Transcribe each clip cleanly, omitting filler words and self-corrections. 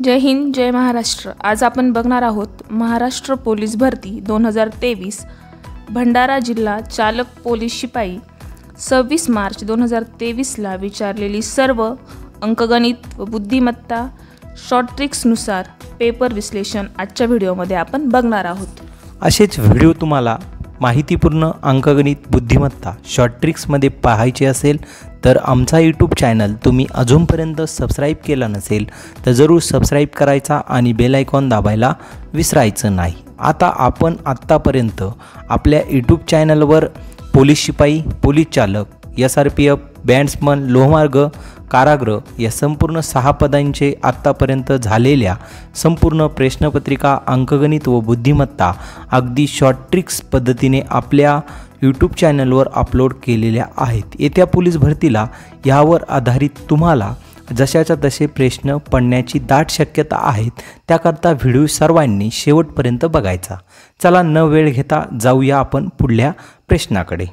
जय हिंद, जय महाराष्ट्र। आज आपण बघणार आहोत महाराष्ट्र पोलीस भरती 2023 भंडारा जिल्हा चालक पोलीस शिपाई 26 मार्च 2023ला विचारलेली सर्व अंकगणित व बुद्धिमत्ता शॉर्ट ट्रिक्सनुसार पेपर विश्लेषण आजच्या व्हिडिओमध्ये आपण बघणार आहोत। असेच व्हिडिओ तुम्हाला माहितीपूर्ण अंकगणित बुद्धिमत्ता शॉर्ट ट्रिक्समध्ये पाहायचे असेल तर आमचा यूट्यूब चॅनल तुम्ही अजूनपर्यंत सबस्क्राईब केला नसेल तर जरूर सबस्क्राईब करायचा आणि बेल आयकॉन दाबायला विसरायचं नाही। आता आपण आत्तापर्यंत आपल्या यूट्यूब चॅनलवर पोलीस शिपाई, पोलीस चालक, SRPF, बँड्समन, लोहमार्ग, कारागृह या संपूर्ण 6 पदांचे आत्तापर्यंत झालेल्या संपूर्ण प्रश्नपत्रिका अंकगणित व बुद्धिमत्ता अगदी शॉर्ट ट्रिक्स पद्धतीने आपल्या यूट्यूब चॅनलवर अपलोड केलेल्या आहेत। येत्या पोलीस भरतीला यावर आधारित तुम्हाला जशाच्या तसे प्रश्न पडण्याची दाट शक्यता आहेत, त्याकरता व्हिडिओ सर्वांनी शेवटपर्यंत बघायचा। चला न वेळ घेता जाऊया आपण पुढल्या प्रश्नाकडे।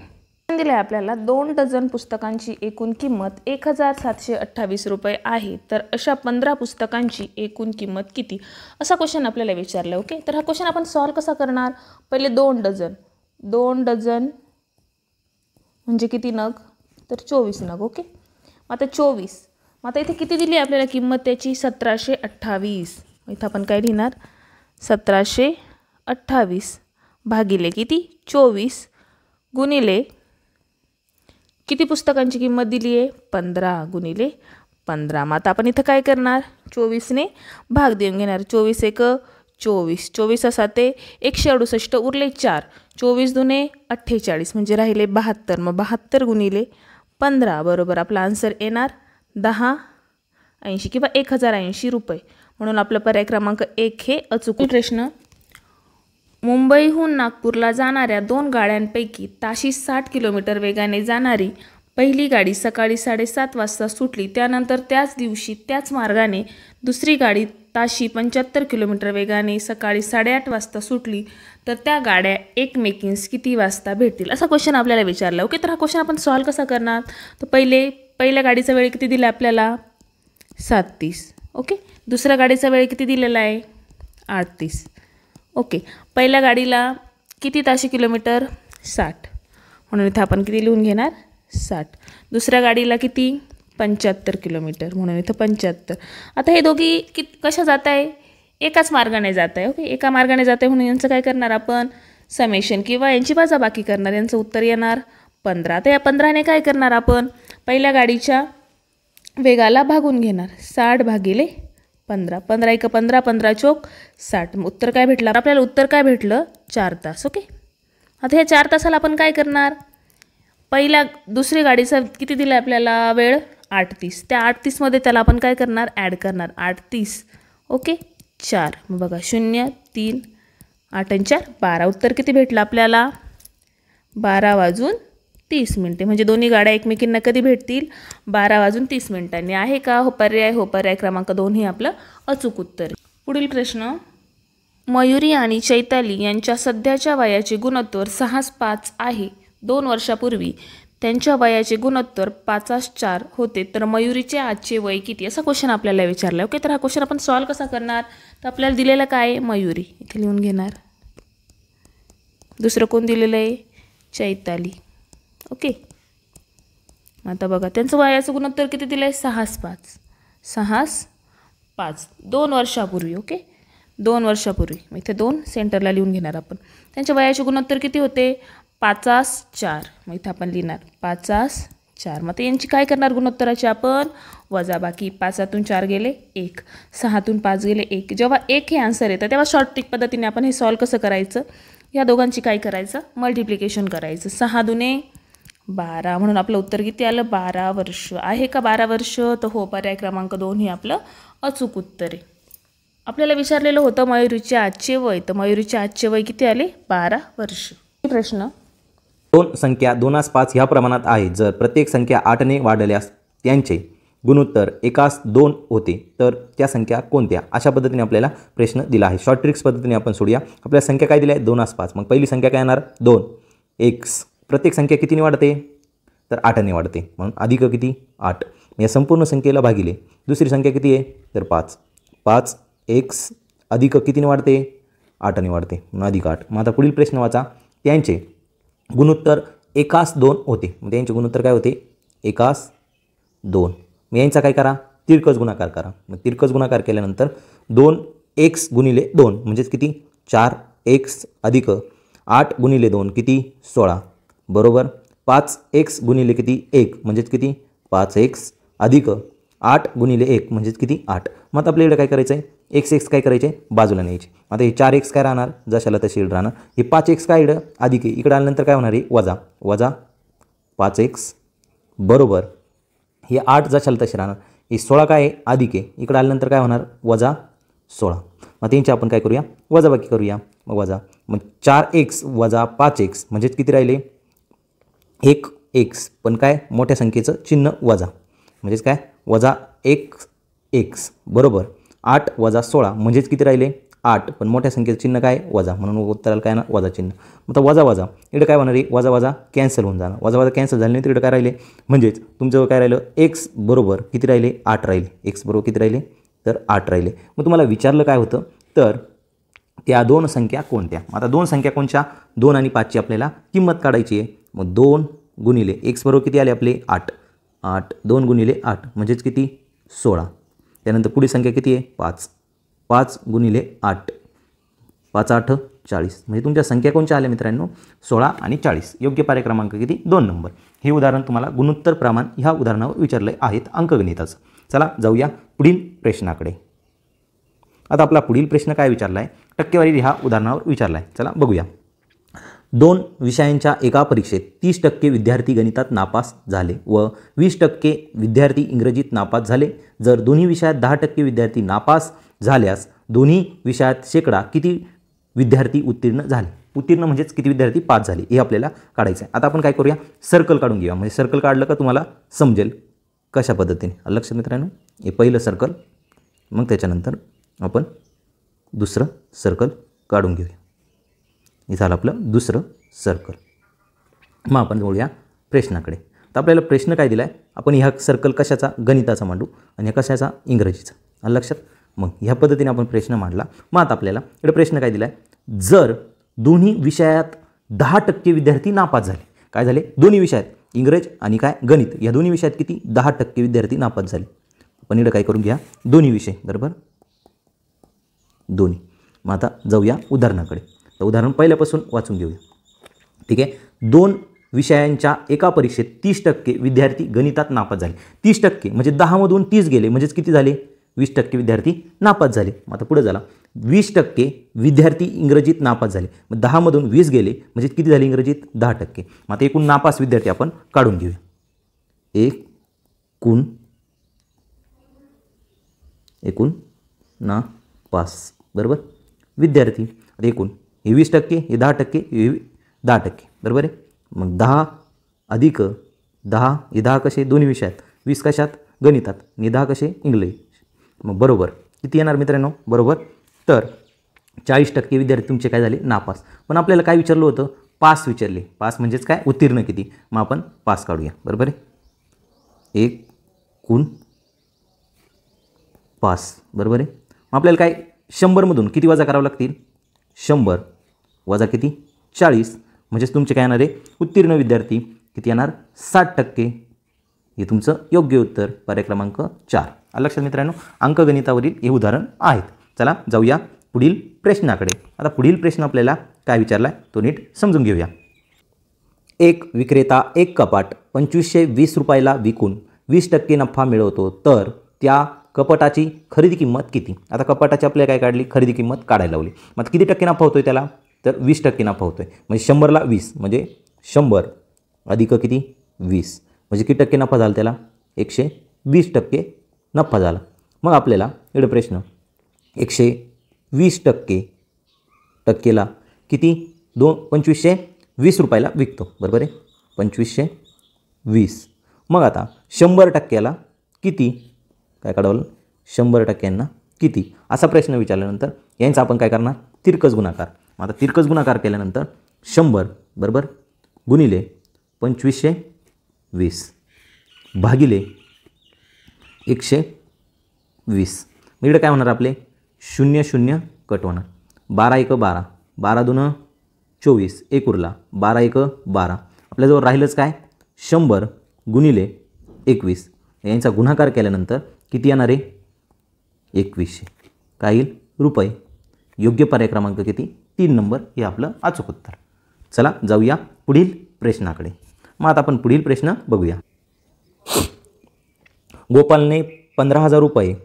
दिले आपल्याला 2 डझन पुस्तकांची एकूण किंमत 1728 रुपये आहे, तर अशा 15 पुस्तकांची एकूण किंमत किती असा क्वेश्चन आपल्याला विचारला। ओके, तर हा क्वेश्चन आपण सॉल्व कसा करणार? पहिले 2 डझन म्हणजे किती नग? तर 24 नग। ओके, आता 24, मग आता इथे किती दिली आपल्याला किंमत त्याची? 1728। इथं आपण काय लिहिणार? 1728 भागिले किती? 24 गुणिले किती पुस्तकांची किंमत दिली आहे? 15 गुणिले 15। मग आता आपण इथं काय करणार? 24 ने भाग देऊन घेणार। 24 एक 24, 24 7 168 उरले 4, 24 दुने 48 म्हणजे राहिले 72। मग 72 गुणिले 15 बरोबर आपला आन्सर येणार 1080 किंवा 1080 रुपये। म्हणून आपला पर्याय क्रमांक 1 हे अचूक। प्रश्न, मुंबईहून नागपूरला जाणाऱ्या 2 गाड्यांपैकी ताशी 60 किलोमीटर वेगाने जाणारी पहिली गाडी सकाळी 7:30 वाजता सुटली। त्यानंतर त्याच दिवशी त्याच मार्गाने दुसरी गाडी ताशी 75 किलोमीटर वेगाने सकाळी 8:30 वाजता सुटली, तर त्या गाड्या एकमेकींस किती वाजता भेटतील असा क्वेश्चन आपल्याला विचारला। ओके, तर हा क्वेश्चन आपण सॉल्व कसा करणार? तर पहिल्या गाडीचा वेळ किती दिला आपल्याला? 37। ओके, दुसऱ्या गाडीचा वेळ किती दिलेला आहे? 38। ओके, पहिल्या गाडीला किती ताशी किलोमीटर? 60, म्हणून इथं आपण किती लिहून घेणार? 60। दुसऱ्या गाडीला किती? 75 किलोमीटर, म्हणून इथं 75। आता हे दोघी कशा जात आहे? एकाच मार्गाने जात आहे। ओके, एका मार्गाने जात आहे म्हणून यांचं काय करणार आपण? समेशन किंवा यांची वजाबाकी करणार। यांचं उत्तर येणार 15। आता या 15ने काय करणार आपण? पहिल्या गाडीच्या वेगाला भागून घेणार। 60 भागिले 15, 15 1 15, 15 चौक 60। उत्तर काय भेटलं आपल्याला? उत्तर काय भेटलं? 4 तास। ओके, आता ह्या 4 तासाला आपण काय करणार? दुसरी गाडीचा किती दिला आपल्याला वेळ? 38। त्या 38 मध्ये त्याला आपण काय करणार? ॲड करणार। 38 ओके 4, मग बघा 0 3 8 आणि 4 12। उत्तर किती भेटलं आपल्याला? 12:30 म्हणजे दोन्ही गाड्या एकमेकींना कधी भेटतील? 12:30 आहे का हो पर्याय? हो, पर्याय क्रमांक 2 हे आपलं अचूक उत्तर आहे। पुढील प्रश्न, मयुरी आणि चैताली यांच्या सध्याच्या वयाचे गुणोत्तर 6:5 आहे। 2 वर्षापूर्वी त्यांच्या वयाचे गुणोत्तर 5:4 होते, तर मयुरीचे आजचे वय किती असा क्वेश्चन आपल्याला विचारला। ओके, तर हा क्वेश्चन आपण सॉल्व कसा करणार? तर आपल्याला दिलेलं काय? मयुरी इथे लिहून घेणार। दुसरं कोण दिलेलं आहे? चैताली। ओके, आता बघा त्यांचं वयाचं गुणोत्तर किती दिलं आहे? 6:5 6:5 2 वर्षापूर्वी। ओके, 2 वर्षापूर्वी, मग इथे 2 सेंटरला लिहून घेणार आपण। त्यांच्या वयाचे गुणोत्तर किती होते? 5:4, मग इथे आपण लिहिणार 5:4। मग यांची काय करणार गुणोत्तराची आपण? वजाबाकी। 5तून 4 गेले 1, 6तून 5 गेले 1। जेव्हा 1 हे आन्सर येतं तेव्हा शॉर्ट ट्रिक पद्धतीने आपण हे सॉल्व कसं करायचं? या दोघांची काय करायचं? मल्टिप्लिकेशन करायचं। 6 दुने 12, म्हणून आपलं उत्तर किती आलं? 12 वर्ष। आहे का 12 वर्ष? तर हो, पर्याय क्रमांक 2 हे आपलं अचूक उत्तर आहे। आपल्याला विचारलेलं होतं मयुरीचे आजचे वय, तर मयुरीचे आजचे वय किती आले? 12 वर्ष। प्रश्न, 2 संख्या 2:5 ह्या प्रमाणात आहे। जर प्रत्येक संख्या 8 ने वाढल्यास त्यांचे गुणोत्तर 1:2 होते, तर त्या संख्या कोणत्या? अशा पद्धतीने आपल्याला प्रश्न दिला आहे। शॉर्ट ट्रिक्स पद्धतीने आपण सोडूया। आपल्याला संख्या काय दिली आहे? 2:5। मग पहिली संख्या काय येणार? 2 x। प्रत्येक संख्या कितीने वाढते? तर 8 ने वाढते, म्हणून अधिक किती? 8। या संपूर्ण संख्येला भागिले दुसरी संख्या किती आहे? तर 5। 5 एक्स अधिक कितीने वाढते 8ने वाढते म्हणून अधिक 8. मग आता पुढील प्रश्न वाचा. त्यांचे गुणोत्तर 1:2 होते. मग त्यांचे गुणोत्तर काय होते 1:2. मग यांचा काय करा तिरकस गुणाकार करा. मग तिरकस गुणाकार केल्यानंतर 2x गुणिले 2 म्हणजेच किती 4x अधिक 8 गुणिले 2 किती 16 बरोबर 5x गुणिले किती 1 म्हणजेच किती 5x अधिक 8 गुणिले 1 म्हणजेच किती 8. मग आता आपल्याकडे काय करायचं आहे x काय करायचे बाजूला न्यायचे. आता हे 4x काय राहणार जशाला तशी राहणार. हे 5x काय इकडं अधिक आहे इकडं आल्यानंतर काय होणार आहे वजा 5x बरोबर हे 8 जशाला तशी राहणार. हे 16 काय आहे अधिक आहे इकडं आल्यानंतर काय होणार वजा 16. मग त्यांची आपण काय करूया वजाबाकी करूया. मग वजा मग 4x वजा 5x म्हणजेच किती राहिले 1x पण काय मोठ्या संख्येचं चिन्ह वजा म्हणजेच काय वजा 1x बरोबर 8 वजा 16 म्हणजेच किती राहिले 8 पण मोठ्या संख्येचं चिन्ह काय वजा म्हणून उत्तराला काय ना वजा चिन्ह. मग वजा इकडे काय होणार आहे वजा कॅन्सल होऊन जाणार. वजा कॅन्सल झाल्यानंतर इकडे काय राहिले म्हणजेच तुमचं काय राहिलं x बरोबर किती राहिले 8 राहिले. x बरोबर किती राहिले तर 8 राहिले. मग तुम्हाला विचारलं काय होतं तर त्या दोन संख्या कोणत्या. आता दोन संख्या कोणत्या 2 आणि 5ची आपल्याला किंमत काढायची आहे. मग 2 गुणिले x बरोबर किती आले आपले 8 2 गुणिले 8 म्हणजेच किती 16. त्यानंतर पुढील संख्या किती आहे 5 गुणिले 8 5 8 40 म्हणजे तुमच्या संख्या कोणत्या आल्या मित्रांनो 16 आणि 40. योग्य पर्याय क्रमांक किती 2 नंबर. हे उदाहरण तुम्हाला गुणोत्तर प्रमाण ह्या उदाहरणावर विचारले आहेत अंकगणिताचं. चला जाऊया पुढील प्रश्नाकडे. आता आपला पुढील प्रश्न काय विचारला आहे टक्केवारी ह्या उदाहरणावर विचारला आहे. चला बघूया. 2 विषयांच्या एका परीक्षेत 30% विद्यार्थी गणितात नापास झाले व 20% विद्यार्थी इंग्रजीत नापास झाले. जर दोन्ही विषयात 10% विद्यार्थी नापास झाल्यास दोन्ही विषयात शेकडा किती विद्यार्थी उत्तीर्ण झाले. उत्तीर्ण म्हणजेच किती विद्यार्थी पास झाले हे आपल्याला काढायचं आहे. आता आपण काय करूया सर्कल काढून घेऊया. म्हणजे सर्कल काढलं का तुम्हाला समजेल कशा पद्धतीने. लक्षात मित्रांनो हे पहिलं सर्कल मग त्याच्यानंतर आपण दुसरं सर्कल काढून घेऊया. हे झालं आपलं दुसरं सर्कल. मग आपण जाऊया प्रश्नाकडे. तर आपल्याला प्रश्न काय दिला आहे आपण ह्या सर्कल कशाचा गणिताचा मांडू आणि ह्या कशाचा इंग्रजीचा. लक्षात मग ह्या पद्धतीने आपण प्रश्न मांडला. मग आता आपल्याला इकडे प्रश्न काय दिला आहे जर दोन्ही विषयात 10% विद्यार्थी नापास झाले. काय झाले दोन्ही विषयात इंग्रज आणि काय गणित या दोन्ही विषयात किती 10% विद्यार्थी नापास झाले. आपण इकडे काय करून घ्या दोन्ही विषय बरोबर दोन्ही. मग आता जाऊया उदाहरणाकडे. तर उदाहरण पहिल्यापासून वाचून घेऊया. ठीक आहे. 2 विषयांच्या एका परीक्षेत 30% विद्यार्थी गणितात नापास झाले. 30% म्हणजे 10 मधून 30 गेले म्हणजेच किती झाले 20% विद्यार्थी नापास झाले. मग आता पुढे झाला 20% विद्यार्थी इंग्रजीत नापास झाले. मग 10 मधून 20 गेले म्हणजे किती झाले इंग्रजीत 10%. मग आता एकूण नापास विद्यार्थी आपण काढून घेऊया. एकूण नापास बरोबर विद्यार्थी. आता एकूण हे 20% हे 10% हे 10% बरोबर आहे. मग 10 अधिक 10 हे 10 कसे दोन्ही विषयात 20 कशात गणितात आणि 10 कसे इंग्लिश. मग बरोबर किती येणार मित्रांनो बरोबर तर 40% विद्यार्थी तुमचे काय झाले नापास. पण आपल्याला काय विचारलं होतं पास विचारले. पास म्हणजेच काय उत्तीर्ण किती. मग आपण पास काढूया बरोबर आहे. एकूण पास बरोबर आहे. मग आपल्याला काय 100 मधून किती वजा करावं लागतील 100 वजा किती 40 म्हणजेच तुमचे काय येणार आहे उत्तीर्ण विद्यार्थी किती येणार 60%. हे तुमचं योग्य उत्तर पर्याय क्रमांक 4. लक्षात मित्रांनो अंकगणितावरील हे उदाहरण आहेत. चला जाऊया पुढील प्रश्नाकडे. आता पुढील प्रश्न आपल्याला काय विचारला आहे तो नीट समजून घेऊया. एक विक्रेता एक कपाट 2520 रुपयाला विकून 20% नफा मिळवतो तर त्या कपाटाची खरेदी किंमत किती. आता कपाटाची आपल्याला काय काढली खरेदी किंमत काढायला लावली. मग किती टक्के नफा होतोय त्याला तर 20% नफा होतोय. म्हणजे 100ला 20 म्हणजे 100 अधिक किती 20 म्हणजे किती टक्के नफा झाला त्याला 120% नफा झाला. मग आपल्याला इकडे प्रश्न 120%ला किती 2520 रुपयाला विकतो बरोबर आहे 2520. मग आता 100%ला किती काय काढावं 100%यांना किती असा प्रश्न विचारल्यानंतर यांचा आपण काय करणार तिरकस गुणाकार. मग आता तिरकस गुणाकार केल्यानंतर 100 बरोबर गुणिले 2520 भागिले 120. मग इकडे काय होणार आपले शून्य शून्य कट होणार. 12 एक 12, 12 दून 24, एक उरला, 12 एक 12. आपल्याजवळ राहिलंच काय 100 गुणिले 21. यांचा गुणाकार केल्यानंतर किती येणार आहे 2100. काय येईल रुपये. योग्य पर्याय क्रमांक किती 3 नंबर हे आपलं अचूक उत्तर. चला जाऊया पुढील प्रश्नाकडे. मग आता आपण पुढील प्रश्न बघूया. गोपालने 15,000 रुपये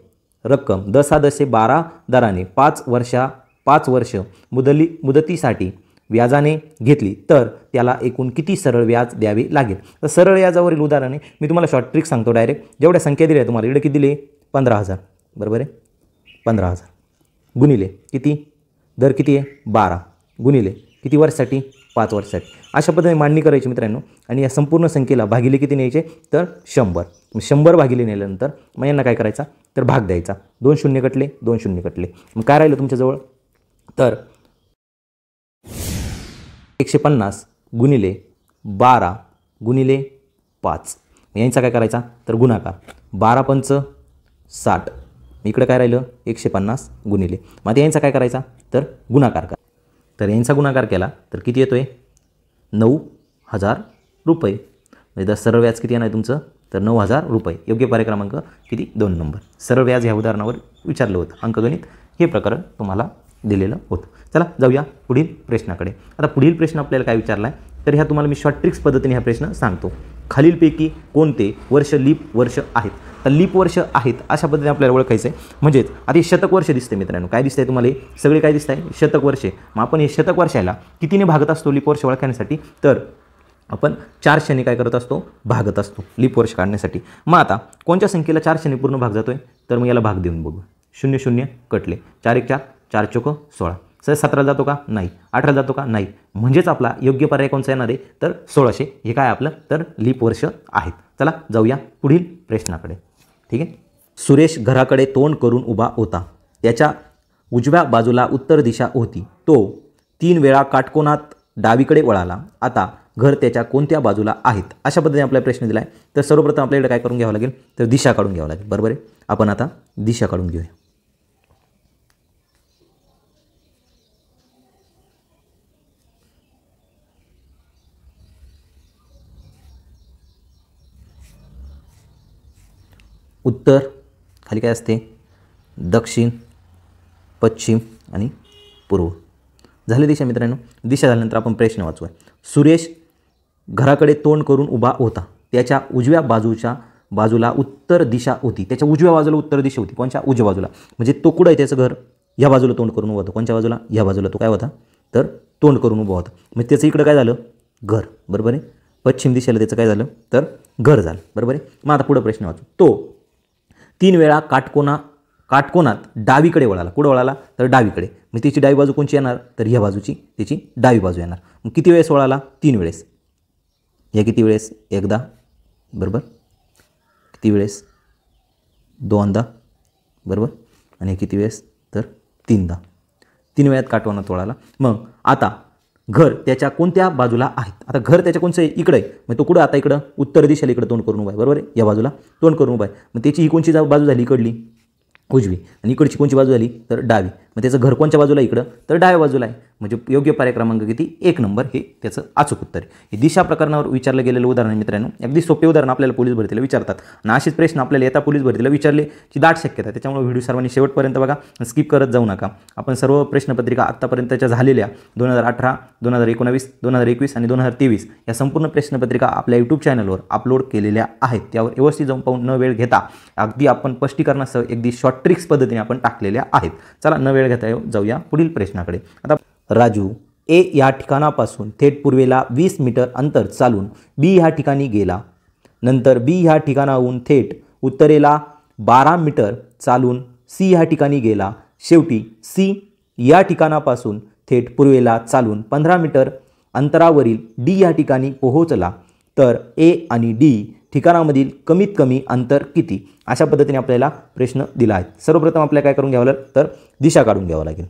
रक्कम 10/12 दराने 5 वर्ष मुदतीसाठी व्याजाने घेतली तर त्याला एकूण किती सरळ व्याज द्यावे लागेल. तर सरळ व्याजावरील उदाहरणे मी तुम्हाला शॉर्ट ट्रिक सांगतो डायरेक्ट. जेवढ्या संख्या दिल्या तुम्हाला इकडे किती दिले 15,000 बरोबर आहे. 15,000 गुणिले किती दर किती आहे 12 गुणिले किती वर्षासाठी 5 वर्षासाठी. अशा पद्धतीने मांडणी करायची मित्रांनो. आणि या संपूर्ण संख्येला भागिले किती न्यायचे तर 100. 100 भागिले नेल्यानंतर मग यांना काय करायचा तर भाग द्यायचा. 2 शून्य कटले 2 शून्य कटले. मग काय राहिलं तुमच्याजवळ तर 150 गुणिले 12 गुणिले 5. यांचा काय करायचा तर गुणाकार. 12 पंच 60. इकडे काय राहिलं 150 गुणिले. मग आता यांचा काय करायचा तर गुणाकार करा. तर यांचा गुणाकार केला तर किती येतोय 9,000 रुपये. म्हणजे सरळ व्याज किती येणार तुमचं तर 9,000 रुपये. योग्य पर्याय क्रमांक किती 2 नंबर. सरळ व्याज ह्या उदाहरणावर विचारलं होतं. अंकगणित हे प्रकरण तुम्हाला दिलेलं होतं. चला जाऊया पुढील प्रश्नाकडे. आता पुढील प्रश्न आपल्याला काय विचारला आहे तर ह्या तुम्हाला मी शॉर्ट ट्रिक्स पद्धतीने हा प्रश्न सांगतो. खालीलपैकी कोणते वर्ष लीप वर्ष आहेत. तर लीप वर्ष आहेत अशा पद्धतीने आपल्याला ओळखायचं आहे. म्हणजेच आता हे शतक वर्ष दिसते मित्रांनो. काय दिसतंय तुम्हाला हे सगळे काय दिसत आहे शतक वर्षे. मग आपण हे शतक वर्षाला कितीने भागत असतो लीप वर्ष ओळखण्यासाठी तर आपण 400ने काय करत असतो भागत असतो लीप वर्ष काढण्यासाठी. मग आता कोणत्या संख्येला 400ने पूर्ण भाग जातोय तर मग याला भाग देऊन बघू. 0 0 कटले 4 1 4 4 चौक 16. सर 17 जातो का नाही. 18 जातो का नाही. म्हणजेच आपला योग्य पर्याय कोणता येणार आहे तर 1600. हे काय आपलं तर लीप वर्ष आहेत. चला जाऊया पुढील प्रश्नाकडे. ठीक आहे. सुरेश घराकडे तोंड करून उभा होता. त्याच्या उजव्या बाजूला उत्तर दिशा होती. तो 3 वेळा काटकोनात डावीकडे वळाला. आता घर त्याच्या कोणत्या बाजूला आहेत अशा पद्धतीने आपल्याला प्रश्न दिला आहे. तर सर्वप्रथम आपल्याकडे काय करून घ्यावं लागेल तर दिशा काढून घ्यावं लागेल. बरोबर आहे. आपण आता दिशा काढून घेऊया. उत्तर खाली काय असते दक्षिण पश्चिम आणि पूर्व. झाले दिशा मित्रांनो. दिशा झाल्यानंतर आपण प्रश्न वाचूया. सुरेश घराकडे तोंड करून उभा होता. त्याच्या उजव्या बाजूला उत्तर दिशा होती. त्याच्या उजव्या बाजूला उत्तर दिशा होती. कोणत्या उजव्या बाजूला म्हणजे तो कुठं आहे त्याचं घर या बाजूला तोंड करून उभा होता. कोणत्या बाजूला या बाजूला तो काय होता तर तोंड करून उभा होता. म्हणजे त्याचं इकडं काय झालं घर बरोबर आहे. पश्चिम दिशेला त्याचं काय झालं तर घर झालं बरोबर आहे. मग आता पुढं प्रश्न वाचू. तो 3 वेळा काटकोनात डावीकडे वळाला. कुठं वळाला तर डावीकडे. मग त्याची डावी बाजू कोणची येणार तर ह्या बाजूची त्याची डावी बाजू येणार. मग किती वेळेस वळाला 3 वेळेस. या किती वेळेस एकदा बरोबर. किती वेळेस 2दा बरोबर. आणि किती वेळेस तर 3दा. 3 वेळात काटकोनात वळाला. मग आता घर त्याच्या कोणत्या बाजूला आहेत. आता घर त्याच्या कोणचं आहे इकडे आहे. मग तो कुठं आता इकडं उत्तर दिशेला इकडं तोंड करून उभा आहे बरोबर आहे. या बाजूला तोंड करून उभा आहे. मग त्याची ही कोणची बाजू झाली इकडली उजवी आणि इकडची कोणची बाजू झाली तर डावी. मग त्याचं घर कोणत्या बाजूला इकडं तर डाव्या बाजूला आहे. म्हणजे योग्य पर्याय क्रमांक किती 1 नंबर हे त्याचं अचूक उत्तर आहे. हे दिशा प्रकरणावर विचारलं गेलेलं उदाहरण मित्रांनो. अगदी सोपे उदाहरण आपल्याला पोलीस भरतीला विचारतात आणि असेच प्रश्न आपल्याला येता पोलीस भरतीला विचारलेची दाट शक्यता. त्याच्यामुळे व्हिडिओ सर्वांनी शेवटपर्यंत बघा. स्किप करत जाऊ नका. आपण सर्व प्रश्नपत्रिका आत्तापर्यंतच्या झालेल्या 2018 2019 2021 आणि 2023 या संपूर्ण प्रश्नपत्रिका आपल्या यूट्यूब चॅनलवर अपलोड केलेल्या आहेत. त्यावर व्यवस्थित जाऊन पाहून न वेळ घेता अगदी आपण स्पष्टीकरणासह अगदी शॉर्ट ट्रिक्स पद्धतीने आपण टाकलेल्या आहेत. चला न वेळ घेता जाऊया पुढील प्रश्नाकडे. आता राजू ए या ठिकाणापासून थेट पूर्वेला 20 मीटर अंतर चालून बी ह्या ठिकाणी गेला. नंतर बी ह्या ठिकाणाहून थेट उत्तरेला 12 मीटर चालून सी ह्या ठिकाणी गेला. शेवटी सी या ठिकाणापासून थेट पूर्वेला चालून 15 मीटर अंतरावरील डी या ठिकाणी पोहोचला. तर ए आणि डी ठिकाणामधील कमीत कमी अंतर किती अशा पद्धतीने आपल्याला प्रश्न दिला आहे. सर्वप्रथम आपल्याला काय करून घ्यावं लागेल तर दिशा काढून घ्यावं लागेल.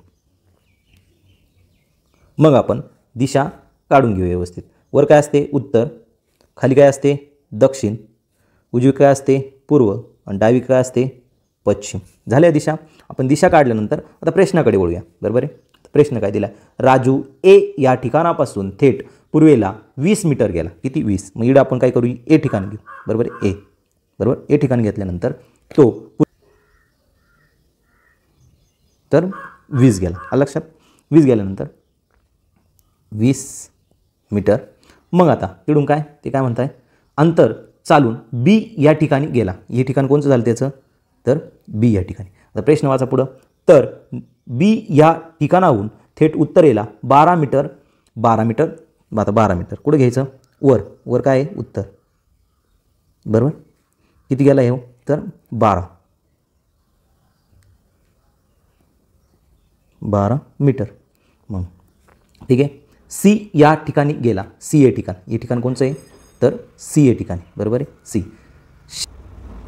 मग आपण दिशा काढून घेऊ व्यवस्थित. वर काय असते उत्तर, खाली काय असते दक्षिण, उजवी काय असते पूर्व आणि डावी काय असते पश्चिम झाल्या दिशा. आपण दिशा काढल्यानंतर आता प्रश्नाकडे वळूया. बरोबर आहे. प्रश्न काय दिला, राजू ए या ठिकाणापासून थेट पूर्वेला 20 मीटर गेला. किती? 20. मग इकडे आपण काय करू, ए ठिकाण घेऊ. बरोबर आहे, ए. बरोबर, ए ठिकाण घेतल्यानंतर तो तर 20 गेला. आलं लक्षात. 20 गेल्यानंतर 20 मीटर. मग आता तिकडून काय ते काय म्हणताय, अंतर चालून बी या ठिकाणी गेला. हे ठिकाण कोणचं झालं त्याचं, तर बी या ठिकाणी. आता प्रश्न वाचा पुढं. तर बी या ठिकाणाहून थेट उत्तरेला 12 मीटर. आता 12 मीटर कुठं घ्यायचं, वर काय आहे, उत्तर. बरोबर, किती गेला हे, तर 12 मीटर. मग ठीक आहे. सी या ठिकाणी गेला. सी हे ठिकाण, हे ठिकाण कोणचं आहे, तर सी हे ठिकाणी. बरोबर आहे, सी.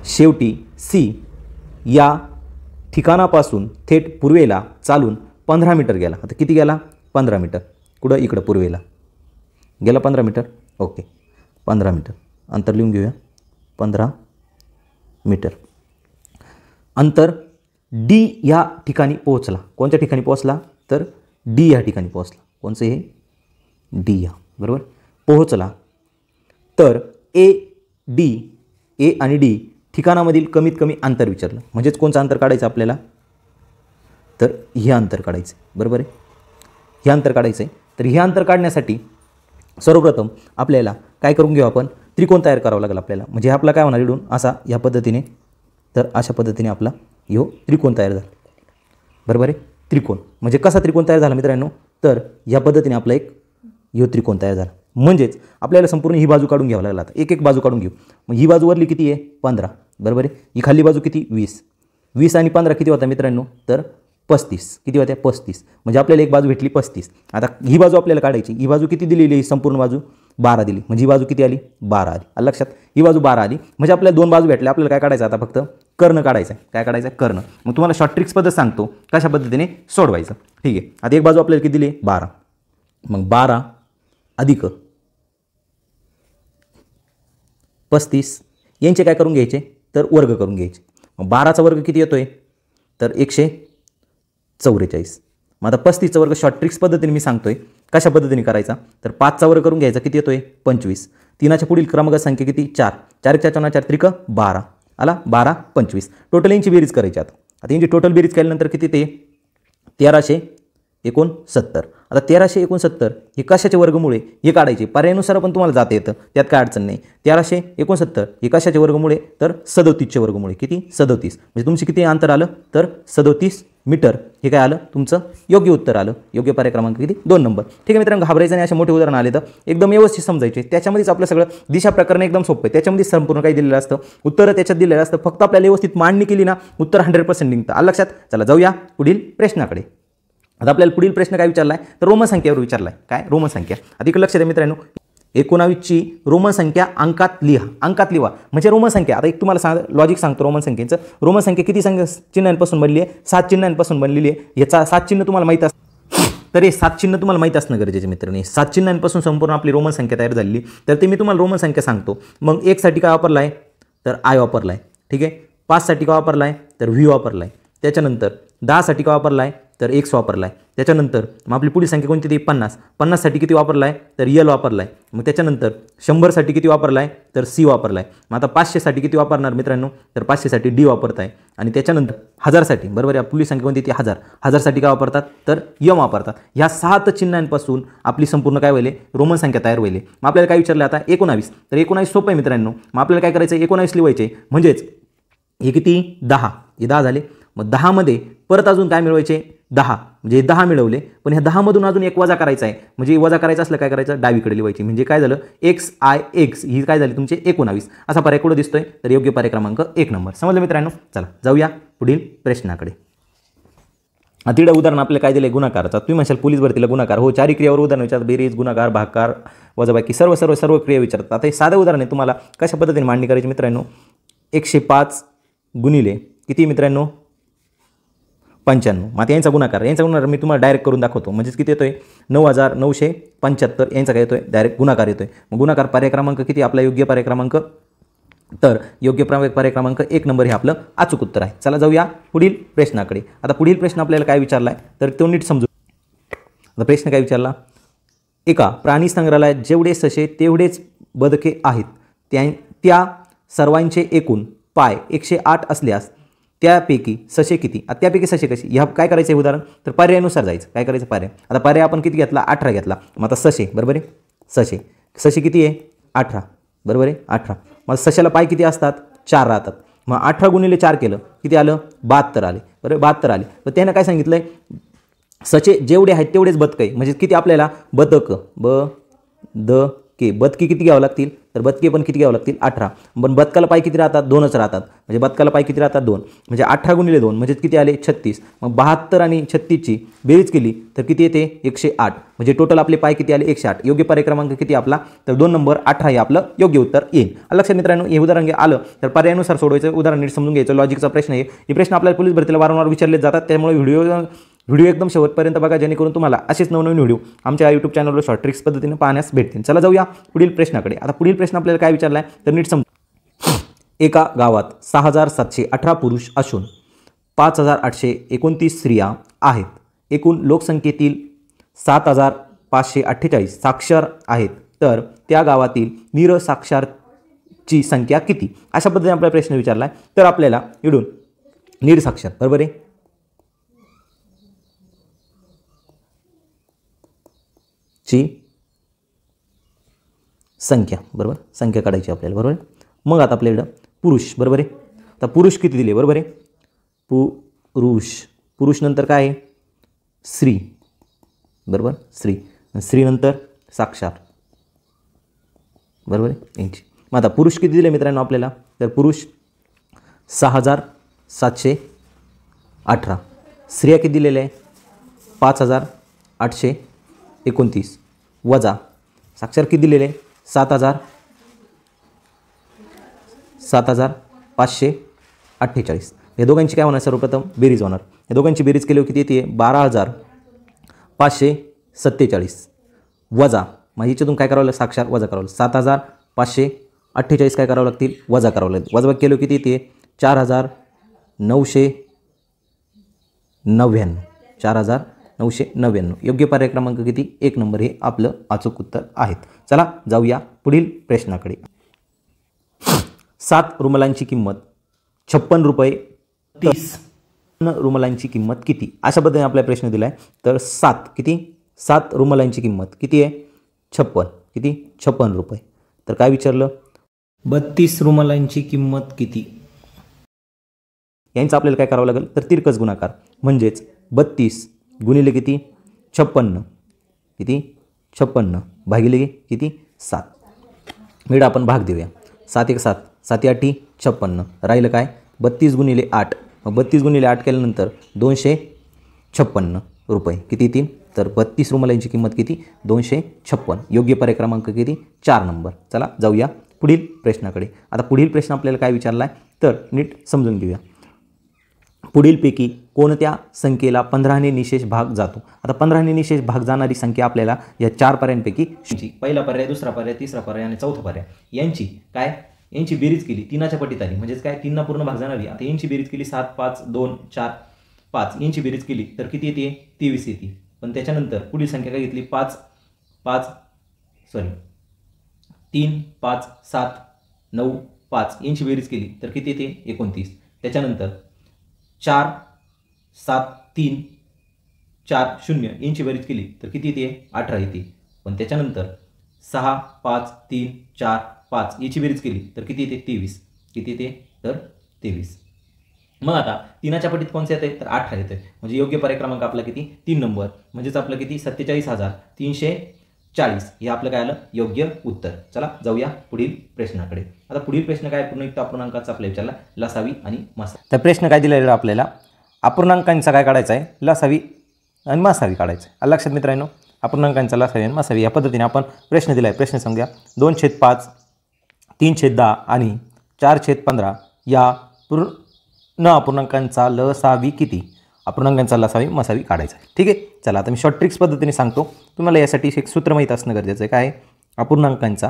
शेवटी सी या ठिकाणापासून थेट पूर्वेला चालून 15 मीटर गेला. आता किती गेला, 15 मीटर. कुठं, इकडं पूर्वेला गेला 15 मीटर. ओके, 15 मीटर अंतर लिहून घेऊया. 15 मीटर अंतर डी या ठिकाणी पोहोचला. कोणत्या ठिकाणी पोहोचला, तर डी या ठिकाणी पोहोचला. कोणचं हे, डी या. बरोबर, पोहोचला. तर ए आणि डी ठिकाणामधील कमीत कमी अंतर विचारलं. म्हणजेच कोणचं अंतर काढायचं आपल्याला, तर हे अंतर काढायचं. बरोबर आहे, हे अंतर काढायचं आहे. तर हे अंतर काढण्यासाठी सर्वप्रथम आपल्याला काय करून घेऊ, आपण त्रिकोण तयार करावं लागेल आपल्याला. म्हणजे आपला काय होणार, इकडून असा या पद्धतीने, तर अशा पद्धतीने आपला ह्यो त्रिकोण तयार झाला. बरोबर आहे, त्रिकोण. म्हणजे कसा त्रिकोण तयार झाला मित्रांनो, तर या पद्धतीने आपला एक ह्यो त्रिकोण तयार झाला. म्हणजेच आपल्याला संपूर्ण ही बाजू काढून घ्यावं लागेल. आता एक बाजू काढून घेऊ. मग ही बाजू वरली किती आहे, 15. बरोबर आहे. ही खाली बाजू किती, 20 आणि 15 किती होता मित्रांनो, तर 35. किती होत्या, 35. म्हणजे आपल्याला एक बाजू भेटली 35. आता ही बाजू आपल्याला काढायची. ही बाजू किती दिलेली, ही संपूर्ण बाजू 12 दिली. म्हणजे ही बाजू किती आली, 12 आली. आलं लक्षात. ही बाजू 12 आली. म्हणजे आपल्याला 2 बाजू भेटल्या. आपल्याला काय काढायचं आता, फक्त कर्ण काढायचं आहे. काय काढायचं आहे, कर्ण. मग तुम्हाला शॉर्ट ट्रिक्स पद्धत सांगतो कशा पद्धतीने सोडवायचं. ठीक आहे. आता एक बाजू आपल्याला किती दिली, 12. मग 12 अधिक 35 यांचे काय करून घ्यायचे, तर वर्ग करून घ्यायचे. मग 12चा वर्ग किती येतोय, तर 144. मग आता 35चा वर्ग शॉर्ट ट्रिक्स पद्धतीने मी सांगतोय कशा पद्धतीने करायचा, तर 5चा वर्ग करून घ्यायचा. किती येतोय, 25. 3च्या पुढील क्रमांक संख्या किती, 4. 4 × 4 = 4 त्रिक 12 आला. 12 25. टोटल यांची बेरीज करायची. आता यांची टोटल बेरीज केल्यानंतर किती, ते 1369. आता 1369 हे कशाचे वर्गमुळे हे काढायचे. पर्यायानुसार पण तुम्हाला जाता येतं, त्यात काय अडचण नाही. 1369 हे कशाचे वर्गमुळे, तर 37चे वर्गमुळे. किती, 37. म्हणजे तुमचे किती अंतर आलं, तर 37 मीटर. हे काय आलं, तुमचं योग्य उत्तर आलं. योग्य पर्याय क्रमांक किती, 2 नंबर. ठीक आहे मित्रांनो, घाबरायचं नाही. असे मोठे उदाहरण आले तर एकदम व्यवस्थित समजायचे. त्याच्यामध्येच आपलं सगळं दिशा प्रकरण एकदम सोपं आहे. त्याच्यामध्ये संपूर्ण काही दिलेलं असतं, उत्तर त्याच्यात दिलेलं असतं. फक्त आपल्याला व्यवस्थित मांडणी केली ना, उत्तर 100% निघतं. आलं लक्षात. चला जाऊया पुढील प्रश्नाकडे. आता आपल्याला पुढील प्रश्न काय विचारला आहे, तर रोमन संख्येवर विचारला आहे. काय, रोमन संख्या. आता इकडे लक्ष द्या मित्रांनो, 19ची रोमन संख्या अंकात लिहा. अंकात लिहा म्हणजे रोमन संख्या. आता एक तुम्हाला लॉजिक सांगतो रोमन संख्येचं. रोमन संख्या किती चिन्हांपासून बनली आहे, 7 चिन्हांपासून बनलेली आहे. याचा 7 चिन्ह तुम्हाला माहीत असतं, तर हे 7 चिन्ह तुम्हाला माहीत असणं गरजेचे मित्रांनो. 7 चिन्हांपासून संपूर्ण आपली रोमन संख्या तयार झालेली. तर ते मी तुम्हाला रोमन संख्या सांगतो. मग 1 साठी काय वापरला आहे, तर आय वापरला आहे. ठीक आहे. 5 साठी काय वापरला आहे, तर व्ही वापरला आहे. त्याच्यानंतर 10 साठी काय वापरला आहे, तर एक्स वापरला आहे. त्याच्यानंतर मग आपली पुढील संख्या कोणती ती 50. 50 साठी किती वापरला आहे, तर यल वापरला आहे. मग त्याच्यानंतर 100 साठी किती वापरला आहे, तर सी वापरला आहे. मग आता 500 साठी किती वापरणार मित्रांनो, तर 500 साठी डी वापरत आहे. आणि त्याच्यानंतर 1000 साठी, बरोबर आहे, पुढील संख्या कोणती ती 1000. 1000 साठी काय वापरतात, तर यम वापरतात. ह्या 7 चिन्हांपासून आपली संपूर्ण काय व्हायले, रोमन संख्या तयार व्हायले. मग आपल्याला काय विचारलं आता 19. तर 19 सोपं आहे मित्रांनो. मग आपल्याला काय करायचं, 19 लिहायचे. म्हणजेच हे किती 10, हे 10 झाले. मग 10 मध्ये परत अजून काय मिळवायचे, 10. म्हणजे 10 मिळवले. पण ह्या 10 मधून अजून एक वजा करायचा आहे. म्हणजे वजा करायचं असलं काय करायचं, डावीकडे लिहायची. म्हणजे काय झालं, एक्स आय एक्स ही काय झाली तुमचे 19. असा पर्याय कुठं दिसतोय, तर योग्य पर्याय क्रमांक 1 नंबर. समजलं मित्रांनो. चला जाऊया पुढील प्रश्नाकडे. तिकडे उदाहरण आपल्याला काय दिलं, गुणाकाराचा. तुम्ही म्हणशाल पोलीस भरतीला गुणाकार, हो 4 क्रियावर उदाहरण विचारतात. बेरीज, गुणाकार, भागाकार, वजाबाकी सर्व क्रिया विचारतात. आता हे साधं उदाहरण आहे. तुम्हाला कशा पद्धतीने मांडणी करायची मित्रांनो. 105 गुणिले किती मित्रांनो, 95. मग आता यांचा गुणाकार मी तुम्हाला डायरेक्ट करून दाखवतो. म्हणजेच किती येतोय, 9975. यांचा काय येतोय, डायरेक्ट गुणाकार येतोय. मग गुणाकार पर्याय क्रमांक किती आपला, योग्य पर्याय क्रमांक तर योग्य पर्याय क्रमांक 1 नंबर हे आपलं अचूक उत्तर आहे. चला जाऊया पुढील प्रश्नाकडे. आता पुढील प्रश्न आपल्याला काय विचारला आहे तर तो नीट समजू. आता प्रश्न काय विचारला, एका प्राणी संग्रहालयात जेवढे ससे तेवढेच बदके आहेत त्या सर्वांचे एकूण पाय 108 असल्यास त्यापैकी ससे किती. आता त्यापैकी ससे कशी, ह्या काय करायचं आहे उदाहरण, तर पर्यायानुसार जायचं. काय करायचं पर्याय, आता पर्याय आपण किती घेतला 18 घेतला. मग आता ससे बरोबर आहे, ससे किती आहे 18 बरोबर आहे 18. मग सशाला पाय किती असतात 4 राहतात. मग 18 गुणिले 4 केलं किती आलं 72 आले बरोबर 72 आले. मग त्यानं काय सांगितलं आहे, सचे जेवढे आहेत तेवढेच बदके, म्हणजे किती आपल्याला बदक बदके किती घ्यावं लागतील, तर बदके पण किती घ्यावं लागतील 18. पण बदकाला पाय किती राहतात 2च राहतात, म्हणजे बदकाला पाय किती राहतात 2, म्हणजे 18 गुणिले 2 म्हणजे किती आले 36. मग 72 आणि 36ची बेरीज केली तर किती येते 108, म्हणजे टोटल आपले पाय किती आले 108. योग्य पर्याय क्रमांक किती आपला, तर 2 नंबर 18 हे आपलं योग्य उत्तर येईल. लक्षात मित्रांनो, हे उदाहरण आलं तर पर्यायानुसार सोडवायचं, उदाहरण नीट समजून घ्यायचं. लॉजिकचा प्रश्न आहे. हे प्रश्न आपल्याला पोलीस भरतीला वारंवार विचारले जातात, त्यामुळे व्हिडिओ एकदम शेवटपर्यंत बघा, जेणेकरून तुम्हाला असेच नवनवीन व्हिडिओ आमच्या यूट्यूब चॅनलवर शॉर्ट ट्रिक्स पद्धतीने पाहण्यास भेटतील. चला जाऊया पुढील प्रश्नाकडे. आता पुढील प्रश्न आपल्याला काय विचारला आहे तर नीट समजू. एका गावात 6718 पुरुष असून 5829 स्त्रिया आहेत. एकूण लोकसंख्येतील 7548 साक्षर आहेत, तर त्या गावातील निरसाक्षरची संख्या किती. अशा पद्धतीने आपला प्रश्न विचारला आहे. तर आपल्याला इकडून निरसाक्षर बरोबर आहे ची संख्या बरोबर, संख्या काढायची आपल्याला बरोबर. मग आता आपल्याकडं पुरुष बरोबर आहे. आता पुरुष किती दिले बरोबर आहे, पुरुष नंतर काय आहे स्त्री बरोबर, स्त्री नंतर साक्षर बरोबर आहे यांची. मग आता पुरुष किती दिले मित्रांनो आपल्याला, तर पुरुष 6718, स्त्रिया किती दिलेले आहे 5829 वजा साक्षर किती दिलेले 7548. या दोघांची काय होणार सर्वप्रथम बेरीज होणार. या दोघांची बेरीज केली किती येते 12547 वजा, मग याच्यातून काय करावं लागेल साक्षर वजा करावं लागेल 7548 काय करावं लागतील वजा करावं लागेल. वजा केलं किती येते 4999. योग्य पर्याय क्रमांक किती 1 नंबर हे आपलं अचूक उत्तर आहेत. चला जाऊया पुढील प्रश्नाकडे. 7 रुमालांची किंमत 56 रुपये 30 रुमालांची किंमत किती. अशा पद्धतीने आपला प्रश्न दिला आहे. तर 7 रुमालांची किंमत किती आहे 56 किती 56 रुपये. तर काय विचारलं 32 रुमालांची किंमत किती. यांचं आपल्याला काय करावं लागेल तर तिरकस गुणाकार, म्हणजेच 32 गुणिले किती 56 किती 56 भागिले किती 7. मिळा आपण भाग देऊया. 7 1 7 7 8 56 राहिलं काय 32 गुणिले 8. मग 32 गुणिले 8 केल्यानंतर 256 रुपये किती येतील, तर 32 रुमालांची किंमत किती 256. योग्य पर्याय क्रमांक किती 4 नंबर. चला जाऊया पुढील प्रश्नाकडे. आता पुढील प्रश्न आपल्याला काय विचारला आहे तर नीट समजून घेऊया. पुढीलपैकी कोणत्या संख्येला 15ने निशेष भाग जातो. आता 15ने निशेष भाग जाणारी संख्या आपल्याला या 4 पर्यायांपैकी पहिला पर्याय, दुसरा पर्याय, तिसरा पर्याय आणि चौथा पर्याय यांची बेरीज केली 3च्या पटीत आली, म्हणजेच काय 3 पूर्ण भाग जाणारी. आता यांची बेरीज केली 7 5 2 4 5 यांची बेरीज केली तर किती येते 23 येते. पण त्याच्यानंतर पुढील संख्या काय घेतली 3 5 7 9 5 यांची बेरीज केली तर किती येते 29. त्याच्यानंतर 4 7 3 4 0 यांची बेरीज केली तर किती येते 18 येते. पण त्याच्यानंतर 6 5 3 4 5 याची बेरीज केली तर किती येते 23. किती येते तर 23. मग आता 3च्या पटीत कोणत्या येते तर 18 येते. म्हणजे योग्य पर्याय क्रमांक आपला किती 3 नंबर, म्हणजेच आपलं किती 47340 हे आपलं काय आलं योग्य उत्तर. चला जाऊया पुढील प्रश्नाकडे. आता पुढील प्रश्न काय पूर्णयुक्त अपूर्णांकाचा आपल्याला विचारला लसावी आणि मासावी. तर प्रश्न काय दिलेला आपल्याला अपूर्णांकांचा काय काढायचा आहे लसावी आणि मासावी काढायचं आहे. लक्षात मित्रांनो अपूर्णांकांचा लसावी आणि मासावी या पद्धतीने आपण प्रश्न दिला आहे. प्रश्न समजा 2/5 3/10 आणि 4/15 या पूर्ण अपूर्णांकांचा लसावी किती. अपूर्णांकांचा लसावी मासावी काढायचा आहे. ठीक आहे. चला आता मी शॉर्ट ट्रिक्स पद्धतीने सांगतो. तुम्हाला यासाठी एक सूत्र माहीत असणं गरजेचं आहे. काय अपूर्णांकांचा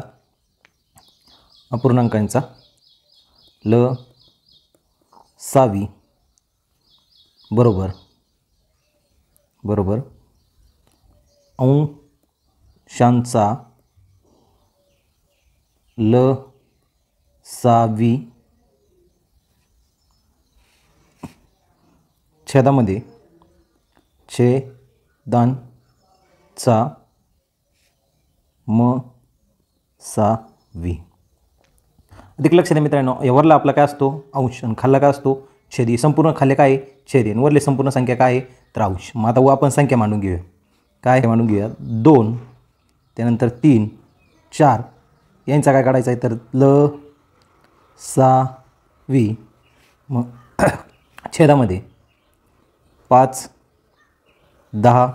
ल सावी बरोबर बरोबर अंशांचा ल सावी छेदामध्ये छेदांचा म सावी. अधिक लक्ष द्या मित्रांनो, या वरला आपला काय असतो अंश आणि खाल्ला काय असतो छेदी. संपूर्ण खाल्ले काय आहे छेदी आणि वरले संपूर्ण संख्या काय आहे तर अंश. मग आता आपण संख्या मांडून घेऊया. काय मांडून घेऊया 2 त्यानंतर 3 4 यांचा काय काढायचा आहे तर ल सावी. मग छेदामध्ये 5 10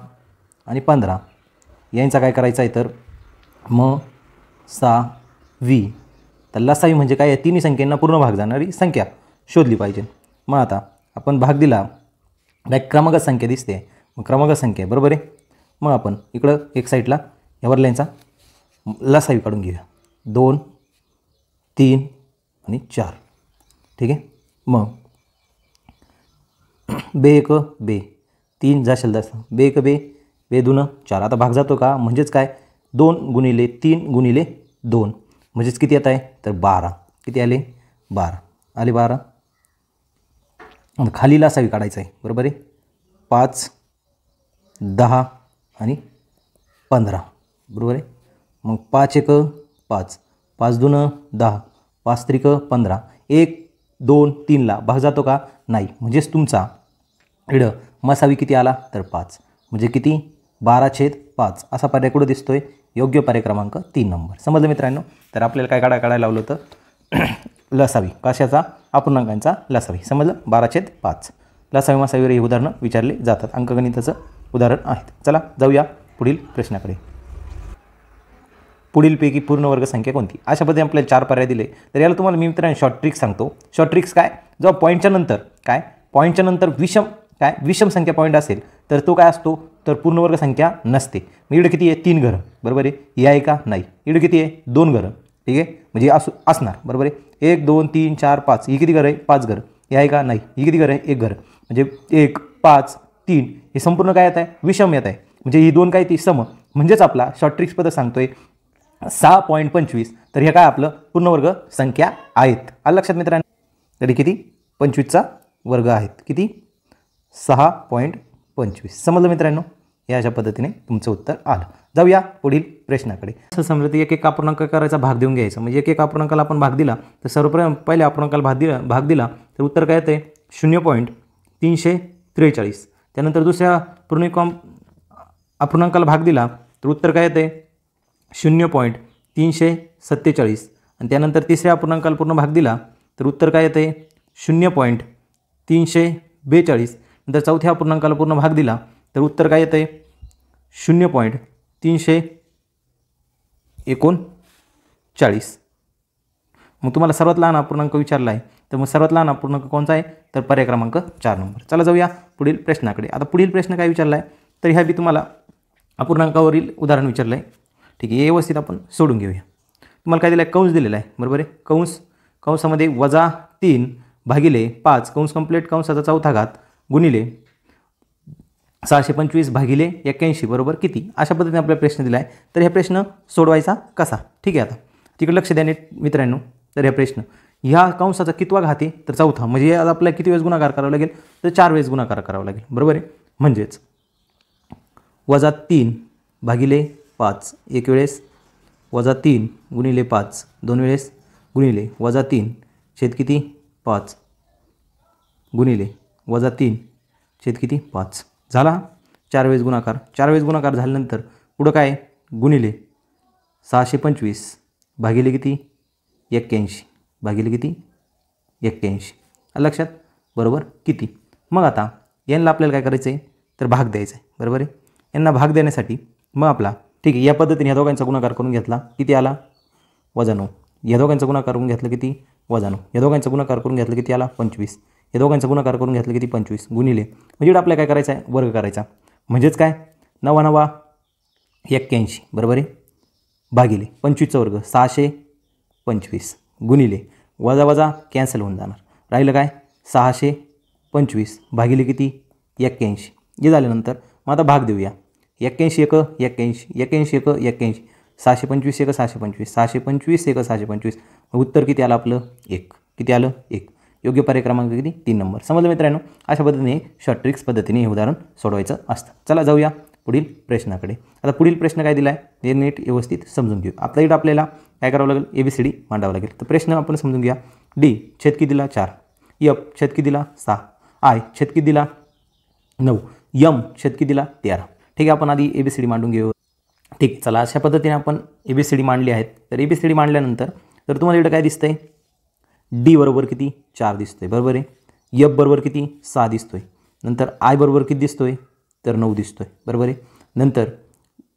आणि 15 यांचा काय करायचा आहे तर म सावी. तर लसावी म्हणजे काय आहे तिन्ही संख्यांना पूर्ण भाग जाणारी संख्या शोधली पाहिजे. मग आता आपण भाग दिला एक क्रमांक संख्या दिसते मग क्रमांक संख्या बरोबर आहे. मग आपण इकडं एक साईडला यावर लाईनचा लसावी काढून घेऊया 2 3 आणि 4 ठीक आहे. मग बे एक बे 3 जाशील जास्त बे एक बे बे 2 4. आता भाग जातो का म्हणजेच काय 2 गुणिले 3 गुणिले 2 म्हणजेच किती येत आहे तर 12. किती आले 12 आले 12. खाली लसावी काढायचं आहे बरोबर आहे 5 10 आणि 15 बरोबर आहे. मग 5 एक 5 5 2 10 5 त्रिक 15 1 2 3ला भाग जातो का नाही म्हणजेच तुमचा इकडं मसावी किती आला तर 5 म्हणजे किती 12/5 असा पर्याय कुठं दिसतोय योग्य पर्याय क्रमांक 3 नंबर. समजलं मित्रांनो. तर आपल्याला काय काढायला लावलं होतं लसावी कशाचा अपूर्णांकांचा लसावी. समजलं 12/5 लसावी मसावीवर ही उदाहरणं विचारले जातात. अंकगणिताचं उदाहरण आहेत. चला जाऊया पुढील प्रश्नाकडे. पुढीलपैकी पूर्ण वर्ग संख्या कोणती. अशा पद्धतीने आपल्याला 4 पर्याय दिले. तर याला तुम्हाला मी मित्रांनो शॉर्ट ट्रिक्स सांगतो. शॉर्ट ट्रिक्स काय जेव्हा पॉईंटच्या नंतर काय पॉईंटच्या नंतर विषम संख्या पॉईंट असेल तर तो काय असतो तर पूर्ण वर्ग संख्या नसते. मग इकडे किती आहे 3 घरं बरोबर आहे. हे आहे का नाही. इकडे किती आहे 2 घरं ठीक आहे म्हणजे असणार बरोबर आहे. 1 2 3 4 5 ही किती घरं आहे 5 घरं. हे आहे का नाही. ही किती घरं आहे 1 घरं म्हणजे 1 5 3 हे संपूर्ण काय येत आहे विषम येत आहे म्हणजे ही 2 काय ती सम. म्हणजेच आपला शॉर्ट ट्रिक्स पद्धत सांगतोय 6.25. तर हे काय आपलं पूर्ण वर्ग संख्या आहेत. आलं लक्षात मित्रांनो. तरी किती 25चा वर्ग आहेत. किती 6.25. समजलं मित्रांनो. या अशा पद्धतीने तुमचं उत्तर आलं. जाऊया पुढील प्रश्नाकडे. असं समजलं तर एक अपूर्णांक करायचा भाग देऊन घ्यायचा म्हणजे एक अपूर्णांकाला आपण भाग दिला तर सर्वप्रथम पहिल्या अपूर्णांकाला भाग दिला तर उत्तर काय येतं 0.343. त्यानंतर दुसऱ्या अपूर्णांकाला भाग दिला तर उत्तर काय येतं 0.347. आणि त्यानंतर तिसऱ्या अपूर्णांकाला पूर्ण भाग दिला तर उत्तर काय येतं 0.342. नंतर चौथ्या अपूर्णांकाला पूर्ण भाग दिला तर उत्तर काय येतं 0.339. मग तुम्हाला सर्वात लहान अपूर्णांक विचारला आहे तर मग सर्वात लहान अपूर्णांक कोणता आहे तर पर्याय क्रमांक 4 नंबर. चला जाऊया पुढील प्रश्नाकडे. आता पुढील प्रश्न काय विचारला आहे तर ह्या बी तुम्हाला अपूर्णांकावरील उदाहरण विचारलं आहे ठीक आहे. हे व्यवस्थित आपण सोडून घेऊया. तुम्हाला काय दिलं आहे कंस दिलेला आहे बरोबर आहे. कंसामध्ये -3 भागिले 5 कंस कंप्लीट कंसाचा चौथा घात गुणिले 625 भागिले 81 बरोबर किती. अशा पद्धतीने आपल्याला प्रश्न दिला आहे. तर हा प्रश्न सोडवायचा कसा ठीक आहे. आता तिकडे लक्ष द्या नीट मित्रांनो. तर हा प्रश्न ह्या कंसाचा कितवा घात आहे तर चौथा म्हणजे आज आपल्याला किती वेळेस गुणाकार करावा लागेल तर 4 वेळेस गुणाकार करावा लागेल बरोबर आहे. म्हणजेच -3 भागिले 5 एक वेळेस 3 गुणिले 5 2 वेळेस गुणिले -3 छेद किती 5 गुणिले -3 छेद किती 5 झाला 4 वेळेस गुणाकार. 4 वेळेस गुणाकार झाल्यानंतर पुढं काय गुणिले 625 भागिले किती 81 भागिले किती 81 लक्षात बरोबर किती. मग आता यांना आपल्याला काय करायचं आहे तर भाग द्यायचा आहे बरोबर आहे. यांना भाग देण्यासाठी मग आपला ठीक आहे या पद्धतीने ह्या दोघांचा गुणाकार करून घेतला किती आला -9. या दोघांचा गुणाकार करून घेतलं किती -9. या दोघांचा गुणाकार करून घेतलं किती आला 25. या दोघांचा गुणाकार करून घेतलं किती 25 गुणिले म्हणजे आपल्याला काय करायचं आहे वर्ग करायचा म्हणजेच काय 9 9 81 बरोबर आहे भागिले 25चा वर्ग 625 गुणिले वजा वजा कॅन्सल होऊन जाणार. राहिलं काय 625 भागिले किती 81. हे झाल्यानंतर मग आता भाग देऊया. 81 एक 81, 81 एक 81, 625 एक 625, 625 एक 625. उत्तर किती आलं आपलं 1. किती आलं 1. योग्य पर्याय क्रमांक किती 3 नंबर. समजलं मित्रांनो. अशा पद्धतीने शॉर्ट ट्रिक्स पद्धतीने हे उदाहरण सोडवायचं असतं. चला जाऊया पुढील प्रश्नाकडे. आता पुढील प्रश्न काय दिला आहे ते नीट व्यवस्थित समजून घेऊ. आपल्या इथं आपल्याला काय करावं लागेल ABCD मांडावं लागेल. तर प्रश्न आपण समजून घ्या. D छेद किती दिला 4, F छेद किती दिला 6, I छेद किती दिला 9, M छेद किती दिला 13. ठीक आहे, आपण आधी ABCD मांडून घेऊ. ठीक, चला अशा पद्धतीने आपण ABCD मांडली आहेत. तर ABCD मांडल्यानंतर तर तुम्हाला इकडं काय दिसतंय D बरोबर किती 4 दिसतोय बरोबर आहे. F बरोबर किती 6 दिसतोय. नंतर I बरोबर किती दिसतोय तर 9 दिसतोय बरोबर आहे. नंतर